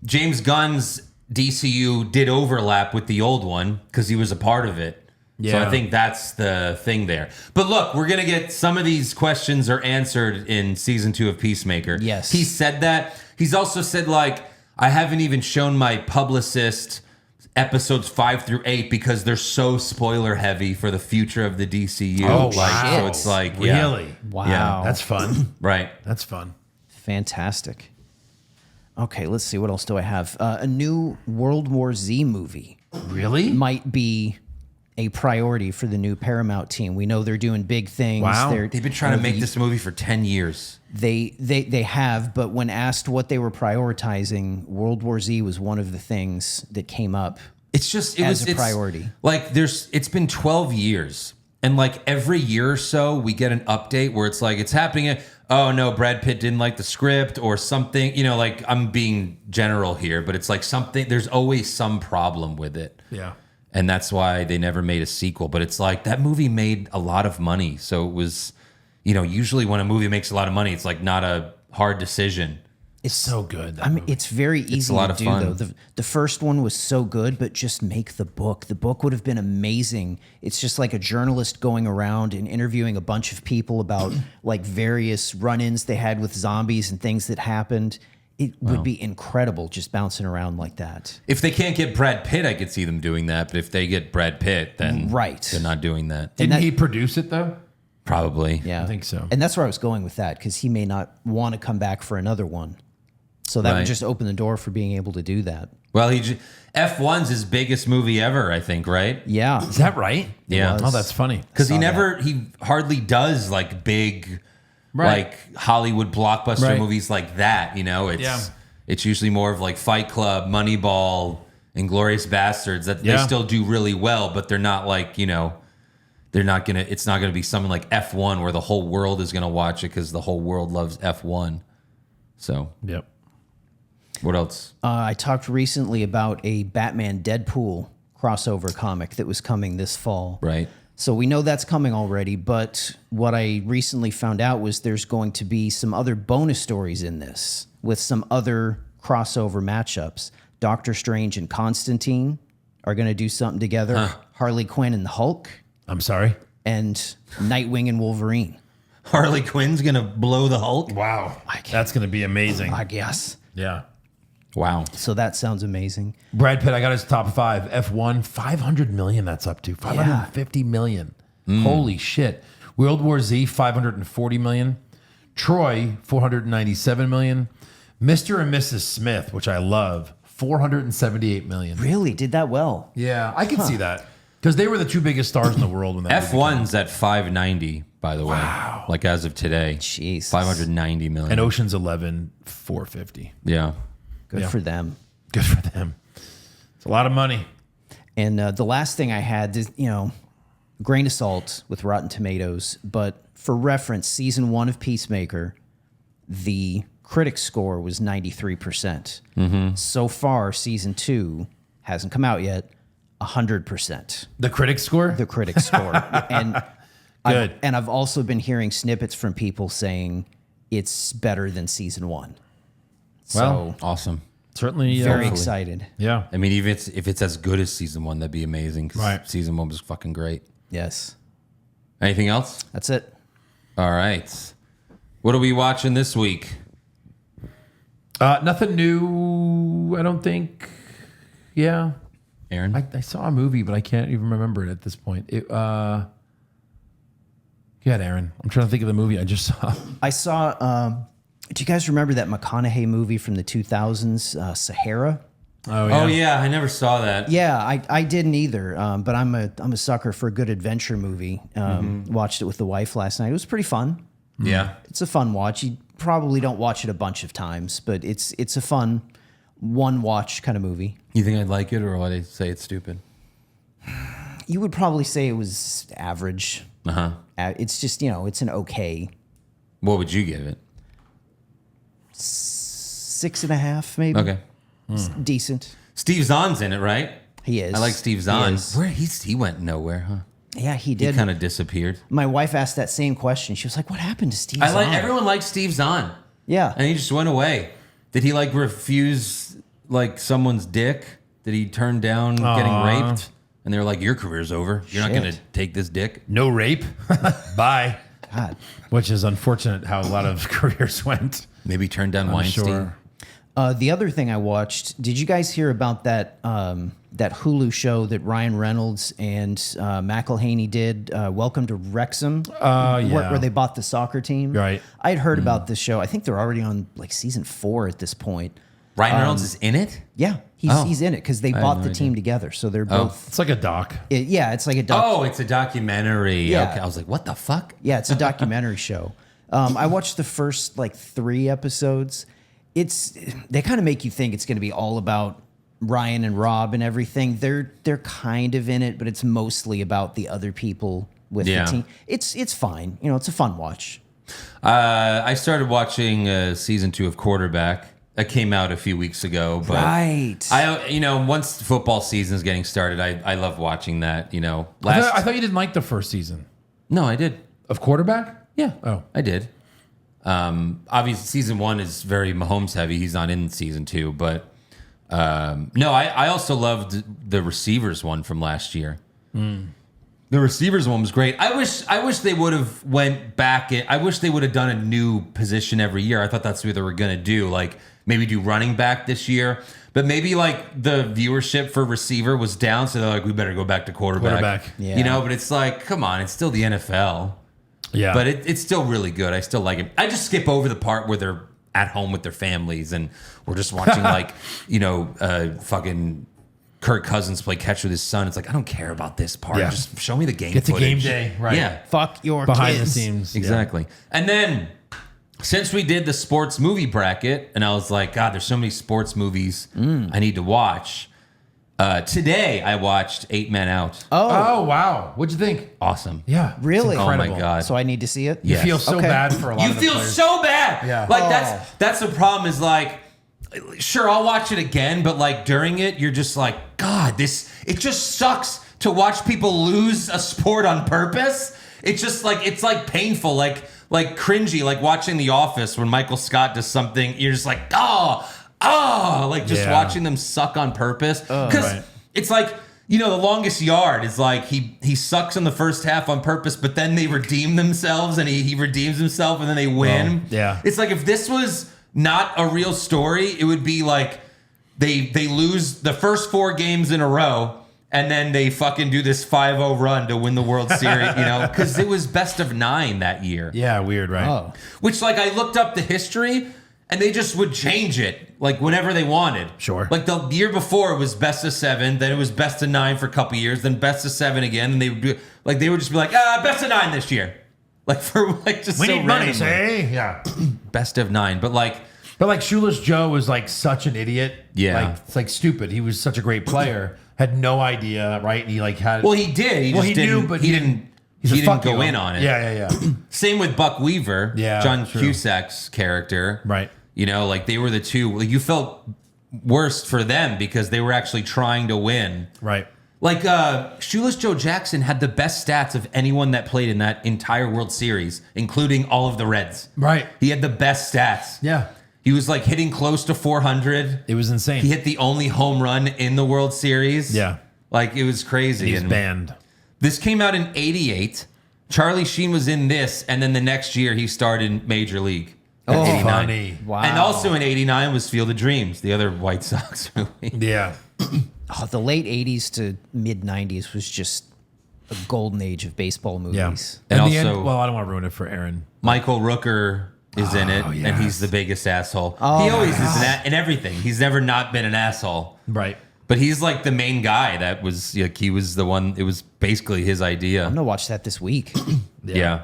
S3: James Gunn's DCU did overlap with the old one because he was a part of it. So
S4: Yeah.
S3: I think that's the thing there. But look, we're going to get some of these questions are answered in season 2 of Peacemaker.
S5: Yes.
S3: He said that. He's also said like, I haven't even shown my publicist episodes 5 through 8 because they're so spoiler heavy for the future of the DCU.
S4: Oh,
S3: like,
S4: wow.
S3: So it's like, yeah.
S4: Really?
S5: Wow.
S3: Yeah.
S4: That's fun.
S3: Right.
S4: That's fun.
S5: Fantastic. Okay, let's see. What else do I have? A new World War Z movie
S4: Really?
S5: might be a priority for the new Paramount team. We know they're doing big things.
S4: Wow.
S3: They've been trying to make this movie for 10 years.
S5: They have, but when asked what they were prioritizing, World War Z was one of the things that came up.
S3: It's just
S5: As a
S3: it's
S5: priority.
S3: Like it's been 12 years. And like every year or so we get an update where it's like it's happening. Oh no, Brad Pitt didn't like the script or something. Like I'm being general here, but it's like something there's always some problem with it.
S4: Yeah.
S3: And that's why they never made a sequel. But it's like that movie made a lot of money. So it was, usually when a movie makes a lot of money, it's like not a hard decision.
S4: It's so good.
S5: I mean, it's very easy
S3: a lot
S5: to
S3: of
S5: do
S3: fun.
S5: though. The first one was so good, but just make the book. The book would have been amazing. It's just like a journalist going around and interviewing a bunch of people about like various run-ins they had with zombies and things that happened. It would be incredible just bouncing around like that.
S3: If they can't get Brad Pitt, I could see them doing that. But if they get Brad Pitt, then
S5: Right.
S3: they're not doing that.
S4: Didn't
S5: that-
S4: he produce it though?
S3: Probably.
S5: Yeah,
S4: I think so.
S5: And that's where I was going with that because he may not want to come back for another one. So that
S3: Right.
S5: would just open the door for being able to do that.
S3: Well, F1's his biggest movie ever, I think, right?
S5: Yeah.
S4: Is that right?
S3: Yeah.
S4: Oh, that's funny.
S3: Because
S5: saw
S3: he hardly does like big,
S4: Right.
S3: like Hollywood blockbuster
S4: Right.
S3: movies like that. You know,
S4: Yeah.
S3: it's usually more of like Fight Club, Moneyball, Inglourious Bastards that they
S4: Yeah.
S3: still do really well, but they're not like, you know, it's not gonna be something like F1 where the whole world is gonna watch it because the whole world loves F1. So
S4: Yep.
S3: what else?
S5: I talked recently about a Batman Deadpool crossover comic that was coming this fall.
S3: Right.
S5: So we know that's coming already, but what I recently found out was there's going to be some other bonus stories in this with some other crossover matchups. Doctor Strange and Constantine are going to do something together. Harley Quinn and the Hulk,
S4: I'm sorry.
S5: and Nightwing and Wolverine.
S3: Harley Quinn's gonna blow the Hulk.
S4: Wow. That's going to be amazing.
S5: I guess.
S4: Yeah.
S3: Wow.
S5: So that sounds amazing.
S4: Brad Pitt, I got his top 5. F1, 500 million that's up to. 550 million. Holy shit. World War Z, 540 million. Troy, 497 million. Mr. and Mrs. Smith, which I love, 478 million.
S5: Really? Did that well?
S4: Yeah, I can see that. Because they were the two biggest stars in the world when that movie came out.
S3: F1's at 590, by the way. Wow. Like as of today.
S5: Jesus.
S3: 590 million.
S4: And Ocean's 11, 450.
S3: Yeah.
S5: Good
S4: Yeah.
S5: for them.
S4: Good for them. It's a lot of money.
S5: And the last thing I had, is, grain of salt with Rotten Tomatoes, but for reference, season 1 of Peacemaker, the critic score was 93%. So far, season 2 hasn't come out yet, 100%.
S4: The critic score?
S5: The critic score. And
S4: Good.
S5: I've also been hearing snippets from people saying it's better than season 1.
S4: Well,
S5: So
S3: Awesome.
S4: certainly.
S5: very excited.
S4: Yeah.
S3: I mean, even if it's as good as season 1, that'd be amazing. 'Cause
S4: Right.
S3: season 1 was fucking great.
S5: Yes.
S3: Anything else?
S5: That's it.
S3: All right. What are we watching this week?
S4: Nothing new, I don't think. Yeah.
S3: Aaron?
S4: I saw a movie, but I can't even remember it at this point. Go ahead, Aaron. I'm trying to think of the movie I just saw.
S5: I saw. Do you guys remember that McConaughey movie from the 2000s, Sahara?
S3: Oh yeah, I never saw that.
S5: Yeah, I didn't either. But I'm a sucker for a good adventure movie. Watched it with the wife last night. It was pretty fun.
S3: Yeah.
S5: It's a fun watch. You probably don't watch it a bunch of times, but it's a fun one watch kind of movie.
S3: You think I'd like it, or would I say it's stupid?
S5: You would probably say it was average. It's just it's an okay
S3: What would you give it?
S5: 6.5 maybe.
S3: Okay.
S5: It's decent.
S3: Steve Zahn's in it, right?
S5: He is.
S3: I like Steve
S5: He
S3: Zahn.
S5: is.
S3: Where he went nowhere, huh?
S5: Yeah, he
S3: He
S5: did.
S3: kind of disappeared.
S5: My wife asked that same question. She was like, "What happened to Steve?" Zahn?"
S3: Everyone likes Steve Zahn.
S5: Yeah.
S3: And he just went away. Did he like refuse like someone's dick? Did he turn down getting raped? And they were like, "Your career's over. You're not
S5: Shit.
S3: going to take this dick."
S4: No rape. Bye.
S5: God.
S4: Which is unfortunate how a lot of careers went.
S3: Maybe turn down
S4: I'm
S3: Weinstein.
S4: sure.
S5: The other thing I watched, did you guys hear about that that Hulu show that Ryan Reynolds and McElhaney did, Welcome to Wrexham?
S4: Yeah.
S5: Where they bought the soccer team?
S4: Right.
S5: I had heard about this show. I think they're already on like season 4 at this point.
S3: Ryan Reynolds is in it?
S5: Yeah, he's in it because they
S3: had
S5: bought
S3: no
S5: the
S3: idea.
S5: team together. So they're both,
S4: It's like a doc.
S5: it's like a doc.
S3: Oh, it's a documentary.
S5: Yeah.
S3: Okay. I was like, what the fuck?
S5: Yeah, it's a documentary show. I watched the first like 3 episodes. They kind of make you think it's going to be all about Ryan and Rob and everything. They're kind of in it, but it's mostly about the other people with
S3: Yeah.
S5: the team. It's fine. It's a fun watch.
S3: I started watching season 2 of Quarterback. That came out a few weeks ago, but
S5: Right.
S3: once football season's getting started, I love watching that.
S4: I thought you didn't like the first season
S3: No, I did.
S4: of Quarterback.
S3: Yeah.
S4: Oh.
S3: I did. Obviously, season 1 is very Mahomes heavy. He's not in season 2, but no, I also loved the receivers one from last year. The receivers one was great. I wish they would have went back. I wish they would have done a new position every year. I thought that's what they were going to do. Like maybe do running back this year, but maybe like the viewership for receiver was down, so they're like, we better go back to quarterback.
S5: Yeah.
S3: You know, but it's like, come on, it's still the NFL.
S4: Yeah.
S3: But it's still really good. I still like it. I just skip over the part where they're at home with their families and we're just watching like, fucking Kirk Cousins play catch with his son. It's like, I don't care about this part.
S4: Yeah.
S3: Just show me the game
S4: Get to game
S3: footage.
S4: day, right?
S3: Yeah,
S5: Fuck your
S4: Behind
S5: kids.
S4: the scenes.
S3: exactly. And then since we did the sports movie bracket and I was like, God, there's so many sports movies I need to watch. Today I watched 8 Men Out.
S4: Oh, wow. What'd you think?
S3: Awesome.
S4: Yeah. it's
S5: Really?
S3: Oh my
S4: incredible.
S3: God.
S5: So I need to see it?
S4: You
S3: Yes.
S4: feel so
S5: Okay.
S4: bad for a lot
S3: You
S4: of the
S3: feel
S4: players.
S3: so bad.
S4: Yeah.
S3: Like
S5: Oh.
S3: that's the problem is like, sure, I'll watch it again, but like during it, you're just like, God, it just sucks to watch people lose a sport on purpose. It's just like, it's like painful, like cringy, like watching The Office when Michael Scott does something, you're just like, like just
S4: Yeah.
S3: watching them suck on purpose. Because
S4: Right.
S3: it's like, The Longest Yard is like he sucks in the first half on purpose, but then they redeem themselves and he redeems himself and then they win.
S4: yeah.
S3: It's like if this was not a real story, it would be like they lose the first 4 games in a row and then they fucking do this 5-0 run to win the World Series, because it was best of 9 that year.
S4: Yeah, weird, right?
S5: Oh.
S3: Which, like, I looked up the history, and they just would change it, like, whenever they wanted.
S4: Sure.
S3: Like, the year before, it was best of 7, then it was best of 9 for a couple years, then best of 7 again, and they would do, like, they would just be like, best of 9 this year. Like, for, like, just
S4: We
S3: so
S4: need money,
S3: randomly.
S4: say? Yeah.
S3: Best of 9, but, like,
S4: But like Shoeless Joe was like such an idiot.
S3: Yeah.
S4: Like it's like stupid. He was such a great player. Had no idea, right? And he like had
S3: well, he did. He
S4: Well,
S3: just
S4: he
S3: didn't,
S4: knew, but
S3: he didn't
S4: he's a
S3: he didn't
S4: fuck
S3: go
S4: you.
S3: in on it.
S4: Yeah.
S3: Same with Buck Weaver,
S4: Yeah,
S3: John
S4: true.
S3: Cusack's character.
S4: Right.
S3: Like they were the two. Like you felt worst for them because they were actually trying to win.
S4: Right.
S3: Like Shoeless Joe Jackson had the best stats of anyone that played in that entire World Series, including all of the Reds.
S4: Right.
S3: He had the best stats.
S4: Yeah.
S3: He was like hitting close to 400.
S4: It was insane.
S3: He hit the only home run in the World Series.
S4: Yeah.
S3: Like it was crazy.
S4: He's
S3: And
S4: banned.
S3: this came out in '88. Charlie Sheen was in this, and then the next year he starred in Major League. in
S5: Oh,
S3: 89.
S4: funny.
S5: Wow.
S3: And also in '89 was Field of Dreams, the other White Sox movie.
S4: Yeah.
S5: The late 80s to mid 90s was just a golden age of baseball
S4: Yeah.
S5: movies.
S3: And
S4: In the
S3: also-
S4: end, well, I don't want to ruin it for Aaron.
S3: Michael Rooker is in it,
S4: yes.
S3: and he's the biggest asshole.
S5: Oh
S3: he
S5: my
S3: always is in everything. He's never not been an asshole.
S4: Right.
S3: But he's like the main guy that was like he was the one. It was basically his idea.
S5: I'm gonna watch that this week.
S3: Yeah.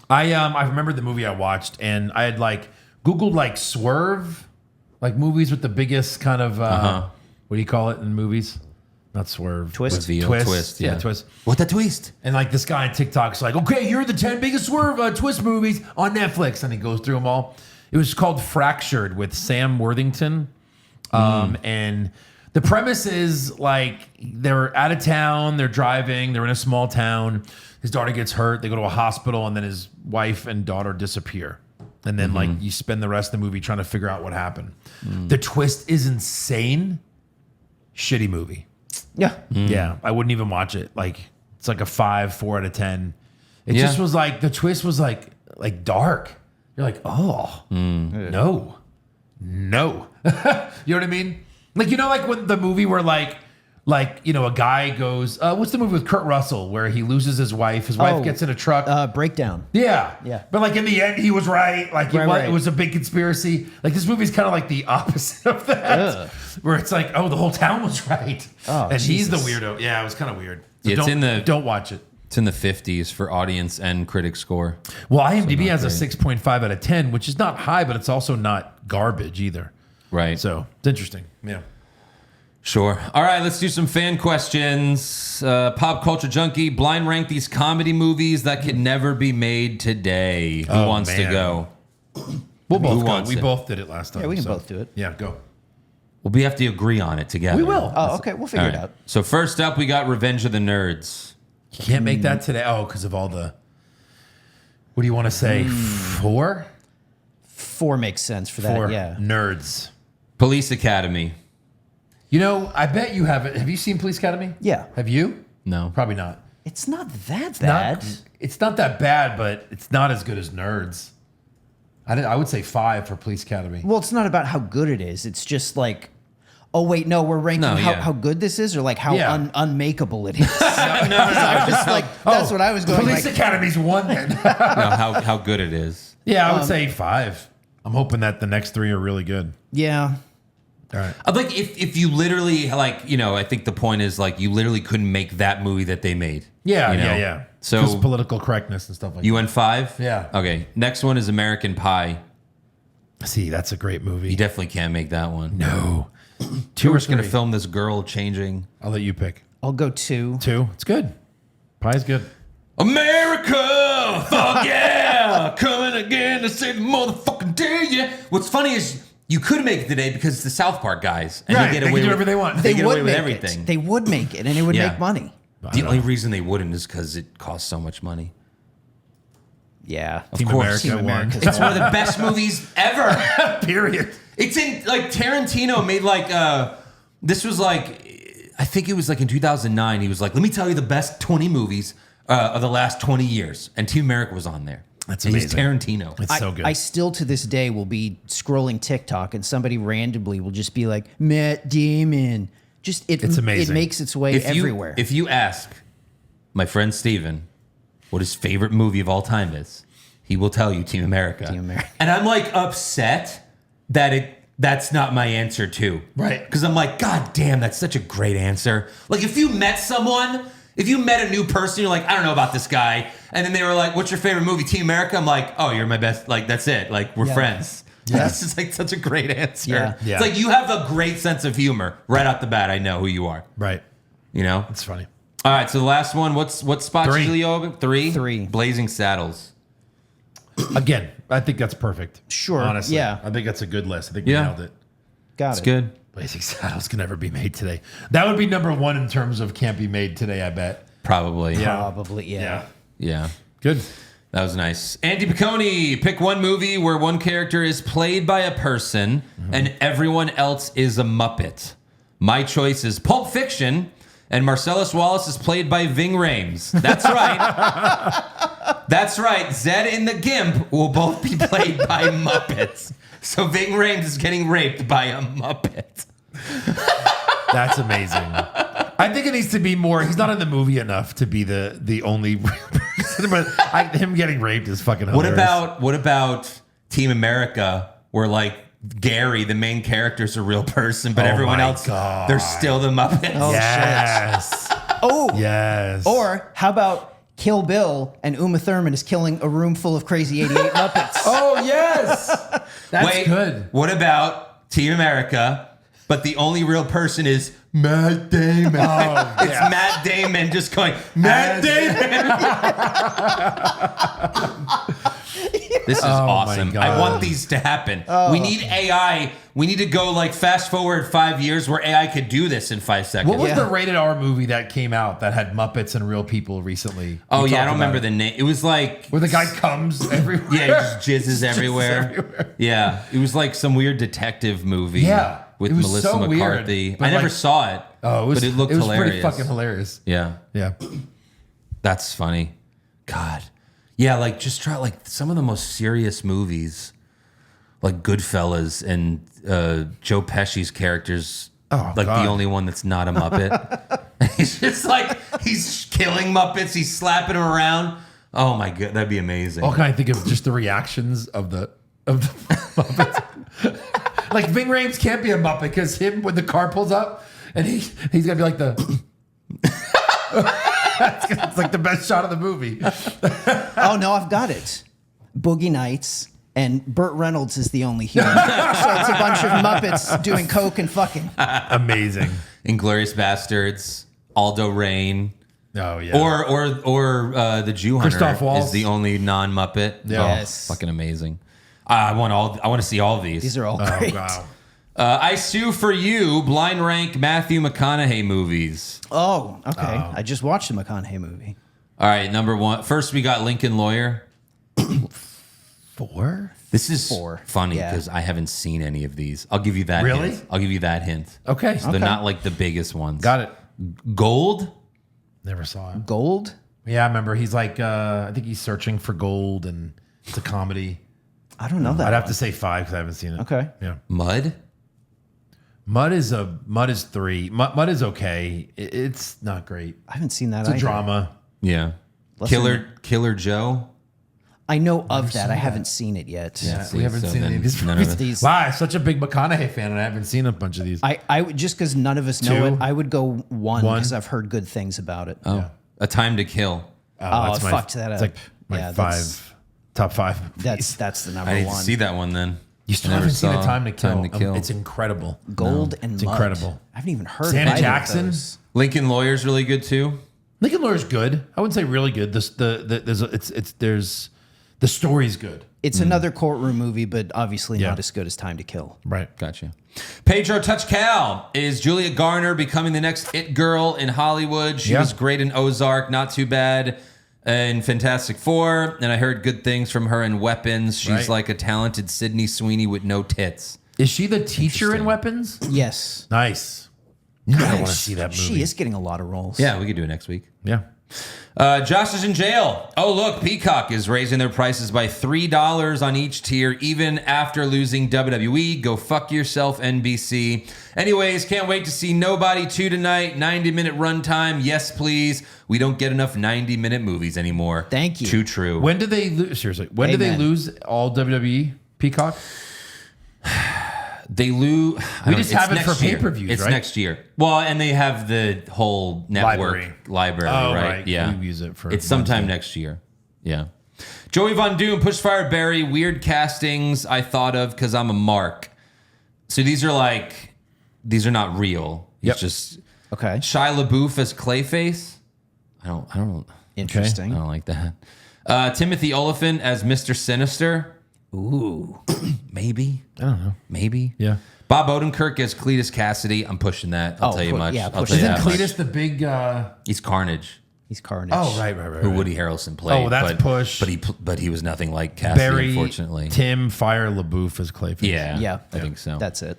S4: I remember the movie I watched, and I had like Googled like Swerve, like movies with the biggest kind of what do you call it in movies? Not Swerve.
S5: Twist?
S3: Reveal, twist, yeah.
S4: Twist.
S3: What the twist?
S4: And like this guy on TikTok's like, okay, here are the 10 biggest Swerve twist movies on Netflix, and he goes through them all. It was called Fractured with Sam Worthington, and the premise is like they're out of town, they're driving, they're in a small town. His daughter gets hurt, they go to a hospital, and then his wife and daughter disappear. And then like you spend the rest of the movie trying to figure out what happened. The twist is insane. Shitty movie.
S5: Yeah.
S4: Yeah, I wouldn't even watch it. Like it's like a 4 out of 10. It
S3: Yeah.
S4: just was like the twist was like dark. You're like, oh no. You know what I mean? Like like when the movie where like a guy goes, what's the movie with Kurt Russell where he loses his wife? His wife
S5: Oh,
S4: gets in a truck.
S5: Breakdown.
S4: Yeah.
S5: Yeah.
S4: But like in the end, he was right. Like
S5: Right.
S4: it was a big conspiracy. Like this movie's kind of like the opposite of that,
S5: Ugh.
S4: where it's like, oh, the whole town was right.
S5: Oh,
S4: and he's the
S5: Jesus.
S4: weirdo. Yeah, it was kind of weird. So
S3: It's
S4: don't watch it.
S3: It's in the 50s for audience and critic score.
S4: Well, IMDb has a
S3: great.
S4: 6.5 out of 10, which is not high, but it's also not garbage either.
S3: Right.
S4: So it's interesting. Yeah.
S3: Sure. All right, let's do some fan questions. Pop Culture Junkie, blind rank these comedy movies that could never be made today. Who
S4: Oh,
S3: wants to
S4: man.
S3: go?
S4: We'll both go.
S3: wants
S4: We
S3: it?
S4: both did it last time.
S5: Yeah, we can
S4: so-
S5: both do it.
S4: Yeah, go.
S3: Well, we have to agree on it together.
S4: We will.
S5: Oh, okay. We'll figure
S3: All
S5: it
S3: right.
S5: out.
S3: So first up, we got Revenge of the Nerds.
S4: You can't make that today. Oh, because of all the. What do you want to say? 4?
S5: 4 makes sense for that.
S4: For
S5: Yeah.
S4: nerds.
S3: Police Academy.
S4: You know, I bet you have it. Have you seen Police Academy?
S5: Yeah.
S4: Have you?
S3: No.
S4: Probably not.
S5: It's not that bad.
S4: It's not that bad, but it's not as good as Nerds. I would say 5 for Police Academy.
S5: Well, it's not about how good it is. It's just like, oh wait, no, we're ranking
S3: No, yeah.
S5: how good this is, or like how
S4: Yeah.
S5: unmakeable it is. I was just like, that's what I was going.
S4: Police
S5: Like,
S4: Academy's 1 then.
S3: No, how good it is.
S4: Yeah, I would say 5. I'm hoping that the next 3 are really good.
S5: yeah,
S4: All right.
S3: Like if you literally like, you know, I think the point is like you literally couldn't make that movie that they made.
S4: Yeah,
S3: you know?
S4: yeah.
S3: So
S4: Just political correctness and stuff like
S3: you went 5?
S4: Yeah.
S3: Okay. Next one is American Pie.
S4: that. See, that's a great movie.
S3: You definitely can't make that one.
S4: No. 2
S3: We're
S4: or
S3: just gonna
S4: 3.
S3: film this girl changing.
S4: I'll let you pick.
S5: I'll go 2.
S4: 2. It's good. Pie's good.
S3: America, fuck yeah, coming again to save the motherfucking day. Yeah. What's funny is you could make it today because it's the South Park guys, and
S4: Right,
S3: they get
S4: they
S3: away
S4: can do
S3: with
S4: whatever they want.
S3: They get away with
S5: make
S3: everything.
S5: It. They would make it, and it would
S3: Yeah.
S5: make money.
S3: The only reason they wouldn't is because it costs so much money.
S5: Yeah,
S4: Team
S3: course.
S4: America
S5: Team
S4: won.
S5: America's
S3: It's one of the best movies ever.
S4: Period.
S3: It's in like Tarantino made like this was like I think it was like in 2009. He was like, let me tell you the best 20 movies of the last 20 years, and Team America was on there.
S4: That's
S3: And
S4: amazing.
S3: He's Tarantino.
S4: It's so good.
S5: I still to this day will be scrolling TikTok, and somebody randomly will just be like Matt Damon. Just
S4: It's amazing.
S5: It makes its way everywhere.
S3: If you ask my friend Steven what his favorite movie of all time is, he will tell you Team America.
S5: Team America.
S3: And I'm like upset that that's not my answer too.
S4: Right.
S3: Because I'm like, God damn, that's such a great answer. Like if you met a new person, you're like, I don't know about this guy. And then they were like, what's your favorite movie? Team America? I'm like, oh, you're my best. Like, that's it. Like, we're
S5: Yeah.
S3: friends.
S4: Yeah.
S3: This is like such a great answer.
S5: Yeah.
S4: Yeah.
S3: It's like you have a great sense of humor. Right off the bat, I know who you are.
S4: right.
S3: You know?
S4: It's funny.
S3: All right, so the last one, what spot
S4: 3.
S3: usually open? 3?
S5: 3.
S3: Blazing Saddles.
S4: Again, I think that's perfect.
S5: Sure,
S4: Honestly.
S5: yeah.
S4: I think that's a good list. I think
S3: Yeah.
S4: we nailed it.
S5: Got
S3: It's
S5: it.
S3: good.
S4: Blazing Saddles can never be made today. That would be number 1 in terms of can't be made today, I bet.
S3: Probably.
S4: Yeah.
S5: Probably, yeah.
S3: Yeah.
S4: Good.
S3: That was nice. Andy Piccone, pick one movie where one character is played by a person and everyone else is a Muppet. My choice is Pulp Fiction, and Marcellus Wallace is played by Ving Rhames. That's right. That's right. Zed and the Gimp will both be played by Muppets. So Ving Rhames is getting raped by a Muppet.
S4: That's amazing. I think it needs to be more. He's not in the movie enough to be the only person, but him getting raped is fucking hilarious.
S3: What about Team America, where like Gary, the main character, is a real person, but
S4: Oh
S3: everyone
S4: my
S3: else,
S4: God.
S3: they're still the Muppets.
S5: Oh,
S4: Yes.
S5: Oh,
S4: Yes.
S5: or how about Kill Bill and Uma Thurman is killing a room full of crazy 88 Muppets?
S4: Oh yes. That's
S3: Wait,
S4: good.
S3: What about Team America, but the only real person is Matt Damon? It's
S4: yeah.
S3: Matt Damon just going, Matt Damon. This is
S4: my
S3: awesome.
S4: God.
S3: I want these to happen. We need AI. We need to go like fast forward 5 years where AI could do this in 5 seconds.
S4: What was
S5: Yeah.
S4: the rated R movie that came out that had Muppets and real people recently?
S3: Oh
S4: We
S3: yeah, I
S4: talked
S3: don't remember
S4: about
S3: the
S4: it.
S3: name. It was like
S4: Where the guy comes everywhere.
S3: yeah, he just jizzes everywhere. Yeah, it was like some weird detective movie.
S4: Yeah,
S3: with
S4: it was
S3: Melissa
S4: so weird,
S3: McCarthy.
S4: but
S3: I never
S4: like-
S3: saw it.
S4: Oh, it was.
S3: but it looked
S4: was
S3: hilarious.
S4: pretty fucking hilarious.
S3: Yeah,
S4: Yeah.
S3: that's funny. God, yeah, like just try like some of the most serious movies, like Goodfellas and Joe Pesci's characters.
S4: Oh,
S3: like
S4: God.
S3: the only one that's not a Muppet. He's just like he's killing Muppets. He's slapping them around. Oh my god, that'd be amazing.
S4: All can I think of just the reactions of the Muppets. Like Ving Rhames can't be a Muppet because him when the car pulls up and he's gonna be like the. It's like the best shot of the movie.
S5: Oh no, I've got it. Boogie Nights, and Burt Reynolds is the only human. So it's a bunch of Muppets doing coke and fucking.
S4: Amazing.
S3: Inglorious Bastards, Aldo Rain.
S4: Oh yeah.
S3: Or the Jew Hunter
S4: Christoph Waltz.
S3: is the only non-Muppet.
S4: Yeah.
S3: Oh,
S5: Yes.
S3: fucking amazing. I want to see all of these.
S5: These are all
S4: Oh
S5: great.
S4: wow.
S3: I Sue for You, blind rank Matthew McConaughey movies.
S5: Oh, okay. I just watched the McConaughey movie.
S3: All right, number one. First, we got Lincoln Lawyer.
S4: 4?
S3: This is
S5: 4.
S3: funny
S5: Yeah.
S3: because I haven't seen any of these. I'll give you that
S4: Really?
S3: hint. I'll give you that hint.
S4: Okay.
S3: So they're not like the biggest ones.
S4: Got it.
S3: Gold?
S4: Never saw it.
S5: Gold?
S4: Yeah, I remember. He's like, I think he's searching for gold, and it's a comedy.
S5: I don't know that.
S4: I'd have
S5: one.
S4: to say 5 because I haven't seen it.
S5: Okay.
S4: Yeah.
S3: Mud?
S4: Mud is 3. Mud is okay. It's not great.
S5: I haven't seen that
S4: It's a
S5: either.
S4: drama.
S3: Yeah.
S5: Listen-
S3: Killer Joe?
S5: I know of that. I haven't seen it yet.
S3: Yeah.
S4: We haven't
S3: so
S4: seen any
S3: then
S4: of these
S3: none of
S4: movies.
S3: us-
S5: These-
S4: Wow, I'm such a big McConaughey fan, and I haven't seen a bunch of these.
S5: I would just because none of us know
S4: 2?
S5: it. I would go 1
S4: 1?
S5: because I've heard good things about it.
S3: Oh. A Time to Kill.
S5: Oh, fucked that
S4: It's
S5: up.
S4: like my
S5: Yeah, that's-
S4: top 5.
S5: That's the number
S3: I need
S5: one.
S3: to see that one then.
S4: You still
S3: I never
S4: haven't seen
S3: saw
S4: A Time to Kill.
S3: Time to Kill.
S4: It's incredible.
S5: Gold and
S4: it's
S5: Mud.
S4: incredible.
S5: I haven't even heard
S4: Janet
S5: of either
S4: Jackson?
S5: Of those.
S3: Lincoln Lawyer's really good too.
S4: Lincoln Lawyer's good. I wouldn't say really good. There's the story's good.
S5: It's another courtroom movie, but obviously
S4: Yeah.
S5: not as good as Time to Kill.
S4: Right.
S3: Gotcha. Pedro Touch Cal. Is Julia Garner becoming the next it girl in Hollywood? She
S4: Yeah.
S3: was great in Ozark, not too bad in Fantastic Four, and I heard good things from her in Weapons. She's
S4: Right.
S3: like a talented Sydney Sweeney with no tits.
S4: Is she the teacher in Weapons?
S5: Yes.
S4: Nice. I want to see that movie.
S5: She is getting a lot of roles.
S3: Yeah, we could do it next week.
S4: Yeah.
S3: Josh is in jail. Oh, look, Peacock is raising their prices by $3 on each tier, even after losing WWE. Go fuck yourself, NBC. Anyways, can't wait to see Nobody 2 tonight. 90-minute runtime. Yes, please. We don't get enough 90-minute movies anymore.
S5: Thank you.
S3: Too true.
S4: When did they lose? Seriously, when did they
S5: Amen.
S4: lose all WWE Peacock?
S3: They lose.
S4: We just have it for pay-per-views,
S3: It's
S4: right?
S3: next year. Well, and they have the whole network library,
S4: Oh,
S3: right?
S4: right.
S3: Yeah.
S4: We use it for
S3: It's sometime
S4: Wednesday.
S3: next year. Yeah. Joey Von Doom, Pushfire Barry, weird castings I thought of because I'm a mark. So these are not real. It's
S4: Yep.
S3: just
S5: Okay.
S3: Shia LaBeouf as Clayface. I don't
S5: Interesting.
S3: like that. Timothy Olyphant as Mr. Sinister.
S5: Ooh.
S3: Maybe.
S4: I don't know.
S3: Maybe.
S4: Yeah.
S3: Bob Odenkirk as Cletus Cassidy. I'm pushing that. I'll
S5: Oh,
S3: tell you
S5: pu-
S3: much.
S5: yeah,
S3: I'll
S5: push
S3: tell you
S4: Isn't
S3: that much.
S4: Cletus the big?
S3: He's Carnage,
S5: He's Carnage.
S4: Oh, right.
S3: who Woody Harrelson played.
S4: Oh, that's
S3: but,
S4: Push.
S3: But he was nothing like Cassidy,
S4: Barry,
S3: unfortunately.
S4: Tim Fire LaBeouf as Clayface.
S3: Yeah,
S5: Yeah.
S3: I think so.
S5: That's it.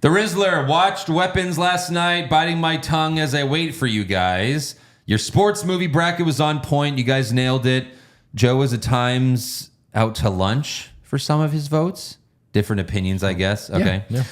S3: The Rizzler watched Weapons last night, biting my tongue as I wait for you guys. Your sports movie bracket was on point. You guys nailed it. Joe was at times out to lunch for some of his votes. Different opinions, I guess. Okay.
S4: yeah.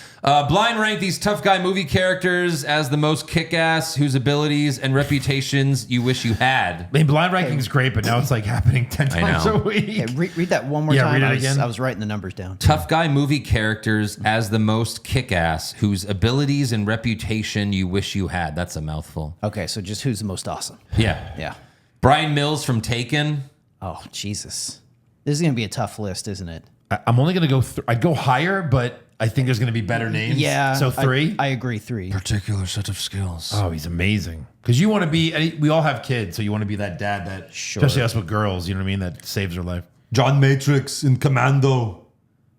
S3: Blind rank these tough guy movie characters as the most kick-ass, whose abilities and reputations you wish you had.
S4: I mean, blind ranking is great, but now it's like happening 10 times
S3: know.
S4: a week.
S5: Okay, read that one more
S4: Yeah,
S5: time.
S4: read it again.
S5: I was writing the numbers down.
S3: Tough guy movie characters as the most kick-ass, whose abilities and reputation you wish you had. That's a mouthful.
S5: Okay, so just who's the most awesome?
S3: Yeah.
S5: Yeah.
S3: Brian Mills from Taken.
S5: Oh, Jesus. This is going to be a tough list, isn't it?
S4: I'm only going to go, I'd go higher, but I think there's going to be better names.
S5: Yeah.
S4: So 3?
S5: I agree, 3.
S3: Particular set of skills.
S4: Oh, he's amazing. Because you want to be, we all have kids, so you want to be that dad that,
S5: Sure.
S4: especially us with girls, you know what I mean, that saves their life.
S6: John Matrix in Commando.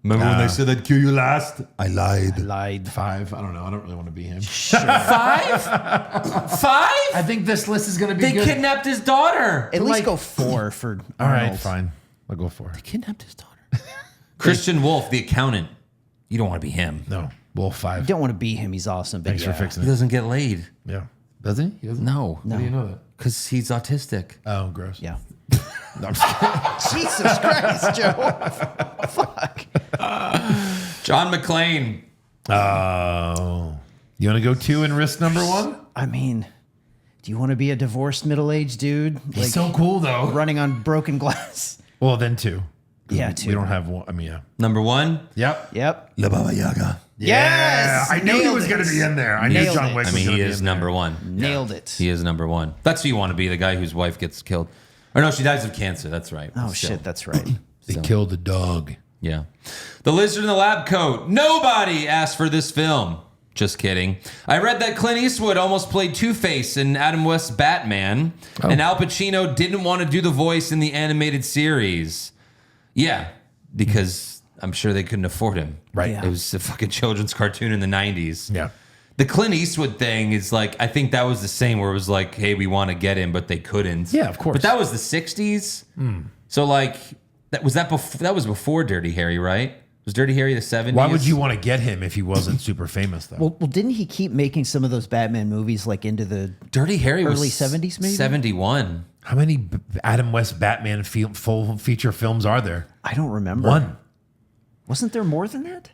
S6: Remember when they said I'd kill you last? I lied.
S5: Lied.
S4: 5, I don't know. I don't really want to be him.
S3: 5?
S4: I think this list is going to be
S3: They
S4: good.
S3: kidnapped his daughter.
S5: At least go 4 for
S4: All right,
S5: Arnold.
S4: fine. I'll go 4.
S3: Kidnapped his daughter. Christian Wolf, the accountant. You don't want to be him.
S4: No, Wolf 5.
S5: You don't want to be him. He's awesome. But
S4: Thanks
S5: yeah.
S4: for fixing
S3: He
S4: it.
S3: doesn't get laid.
S4: Yeah. Doesn't he? He doesn't?
S3: No.
S4: How do you know that?
S3: Because he's autistic.
S4: Oh, gross.
S5: Yeah.
S4: No, I'm just kidding.
S5: Jesus Christ, Joe. Fuck.
S3: John McClane.
S4: Oh. You want to go 2 and risk number 1?
S5: I mean, do you want to be a divorced middle-aged dude?
S4: He's so cool, though.
S5: running on broken glass?
S4: Well, then 2.
S5: Yeah,
S4: We
S5: 2.
S4: don't have 1. I mean, yeah.
S3: Number 1.
S4: Yep.
S5: Yep.
S6: La Baba Yaga.
S5: Yes!
S4: I knew he
S5: Nailed
S4: was
S5: it.
S4: going to be in there. I knew
S5: Nailed
S4: John
S5: it.
S4: Wick
S3: I
S4: was
S3: mean,
S4: gonna
S3: he
S4: be
S3: is
S4: in there.
S3: number 1.
S5: Nailed it.
S3: He is number 1. That's who you want to be, the guy whose wife gets killed. Or no, she dies of cancer. That's right.
S5: Oh,
S3: Still.
S5: shit, that's right.
S4: They killed the dog.
S3: Yeah. The Lizard in the Lab Coat. Nobody asked for this film. Just kidding. I read that Clint Eastwood almost played Two-Face in Adam West's Batman, and Al Pacino didn't want to do the voice in the animated series. Yeah, because I'm sure they couldn't afford him.
S4: Right.
S5: Yeah.
S3: It was a fucking children's cartoon in the 90s.
S4: Yeah.
S3: The Clint Eastwood thing is like, I think that was the same where it was like, hey, we want to get him, but they couldn't.
S4: Yeah, of course.
S3: But that was the 60s. So like, That was before Dirty Harry, right? Was Dirty Harry the 70s?
S4: Why would you want to get him if he wasn't super famous though?
S5: Well, didn't he keep making some of those Batman movies like into the
S3: Dirty Harry
S5: early
S3: was
S5: 70s maybe?
S3: 71.
S4: How many Adam West Batman full feature films are there?
S5: I don't remember.
S4: One.
S5: Wasn't there more than that?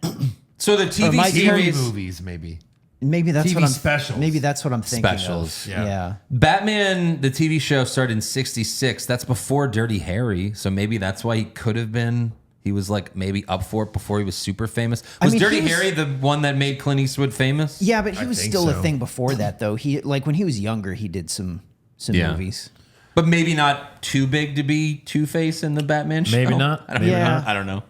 S3: So the TV
S5: my
S3: series
S4: movies, maybe.
S5: Maybe that's
S4: TV
S5: what I'm
S4: specials.
S5: Maybe that's what I'm thinking
S3: Specials,
S5: of.
S4: yeah.
S5: Yeah.
S3: Batman, the TV show, started in 66. That's before Dirty Harry. So maybe that's why he could have been. He was like maybe up for it before he was super famous. Was
S5: mean,
S3: Dirty
S5: he was-
S3: Harry the one that made Clint Eastwood famous?
S5: Yeah, but he was
S4: think
S5: still
S4: so.
S5: a thing before that though. He like when he was younger, he did some
S3: Yeah.
S5: movies.
S3: But maybe not too big to be Two-Face in the Batman show.
S4: Maybe not.
S3: I don't
S4: Maybe
S3: know.
S5: not.
S3: I don't know.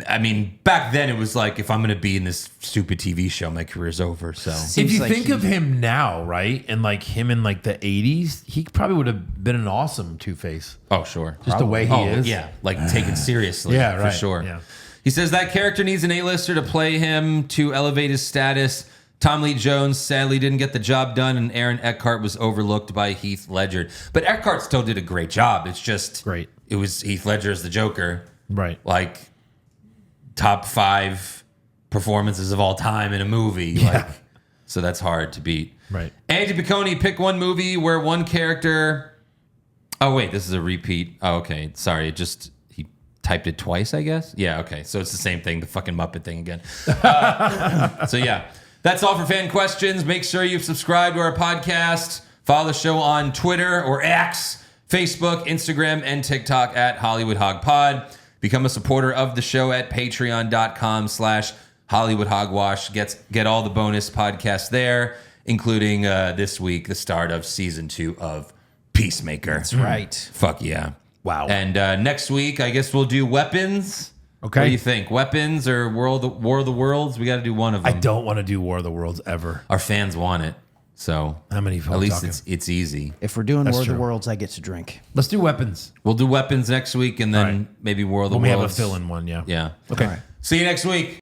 S3: I mean, back then it was like, if I'm going to be in this stupid TV show, my career's over. So
S4: If
S5: Seems
S4: you
S5: like
S4: think of him now, right, and like him in like the 80s, he probably would have been an awesome Two-Face.
S3: oh, sure.
S4: Just the way he is.
S3: Yeah, like taken seriously.
S4: Yeah,
S3: For
S4: right.
S3: sure.
S4: Yeah.
S3: He says that character needs an A-lister to play him to elevate his status. Tom Lee Jones sadly didn't get the job done, and Aaron Eckhart was overlooked by Heath Ledger. But Eckhart still did a great job. It's just
S4: Great.
S3: It was Heath Ledger as the Joker.
S4: Right.
S3: Like top 5 performances of all time in a movie.
S4: Yeah.
S3: Like, so that's hard to beat.
S4: Right.
S3: Andy Piccone, pick one movie where one character. Oh wait, this is a repeat. Oh, okay. Sorry, he typed it twice, I guess. Yeah, okay. So it's the same thing, the fucking Muppet thing again. So yeah, that's all for fan questions. Make sure you've subscribed to our podcast. Follow the show on Twitter or X, Facebook, Instagram, and TikTok at Hollywood Hog Pod. Become a supporter of the show at patreon.com/Hollywood Hogwash. Get all the bonus podcasts there, including this week, the start of season 2 of Peacemaker.
S5: That's right.
S3: Fuck yeah.
S4: Wow.
S3: And next week, I guess we'll do weapons.
S4: Okay.
S3: What do you think? Weapons or War of the Worlds? We got to do one of
S4: I
S3: them.
S4: don't want to do War of the Worlds ever.
S3: Our fans want it. So
S4: How many people
S3: at least
S4: talking?
S3: it's easy.
S5: If we're doing
S4: That's
S5: War of the
S4: true.
S5: Worlds, I get to drink.
S4: Let's do weapons.
S3: We'll do weapons next week and then
S4: All right.
S3: maybe War of the
S4: When we
S3: Worlds.
S4: have a fill-in one, yeah.
S3: Yeah.
S4: Okay.
S5: All right.
S3: See you next week.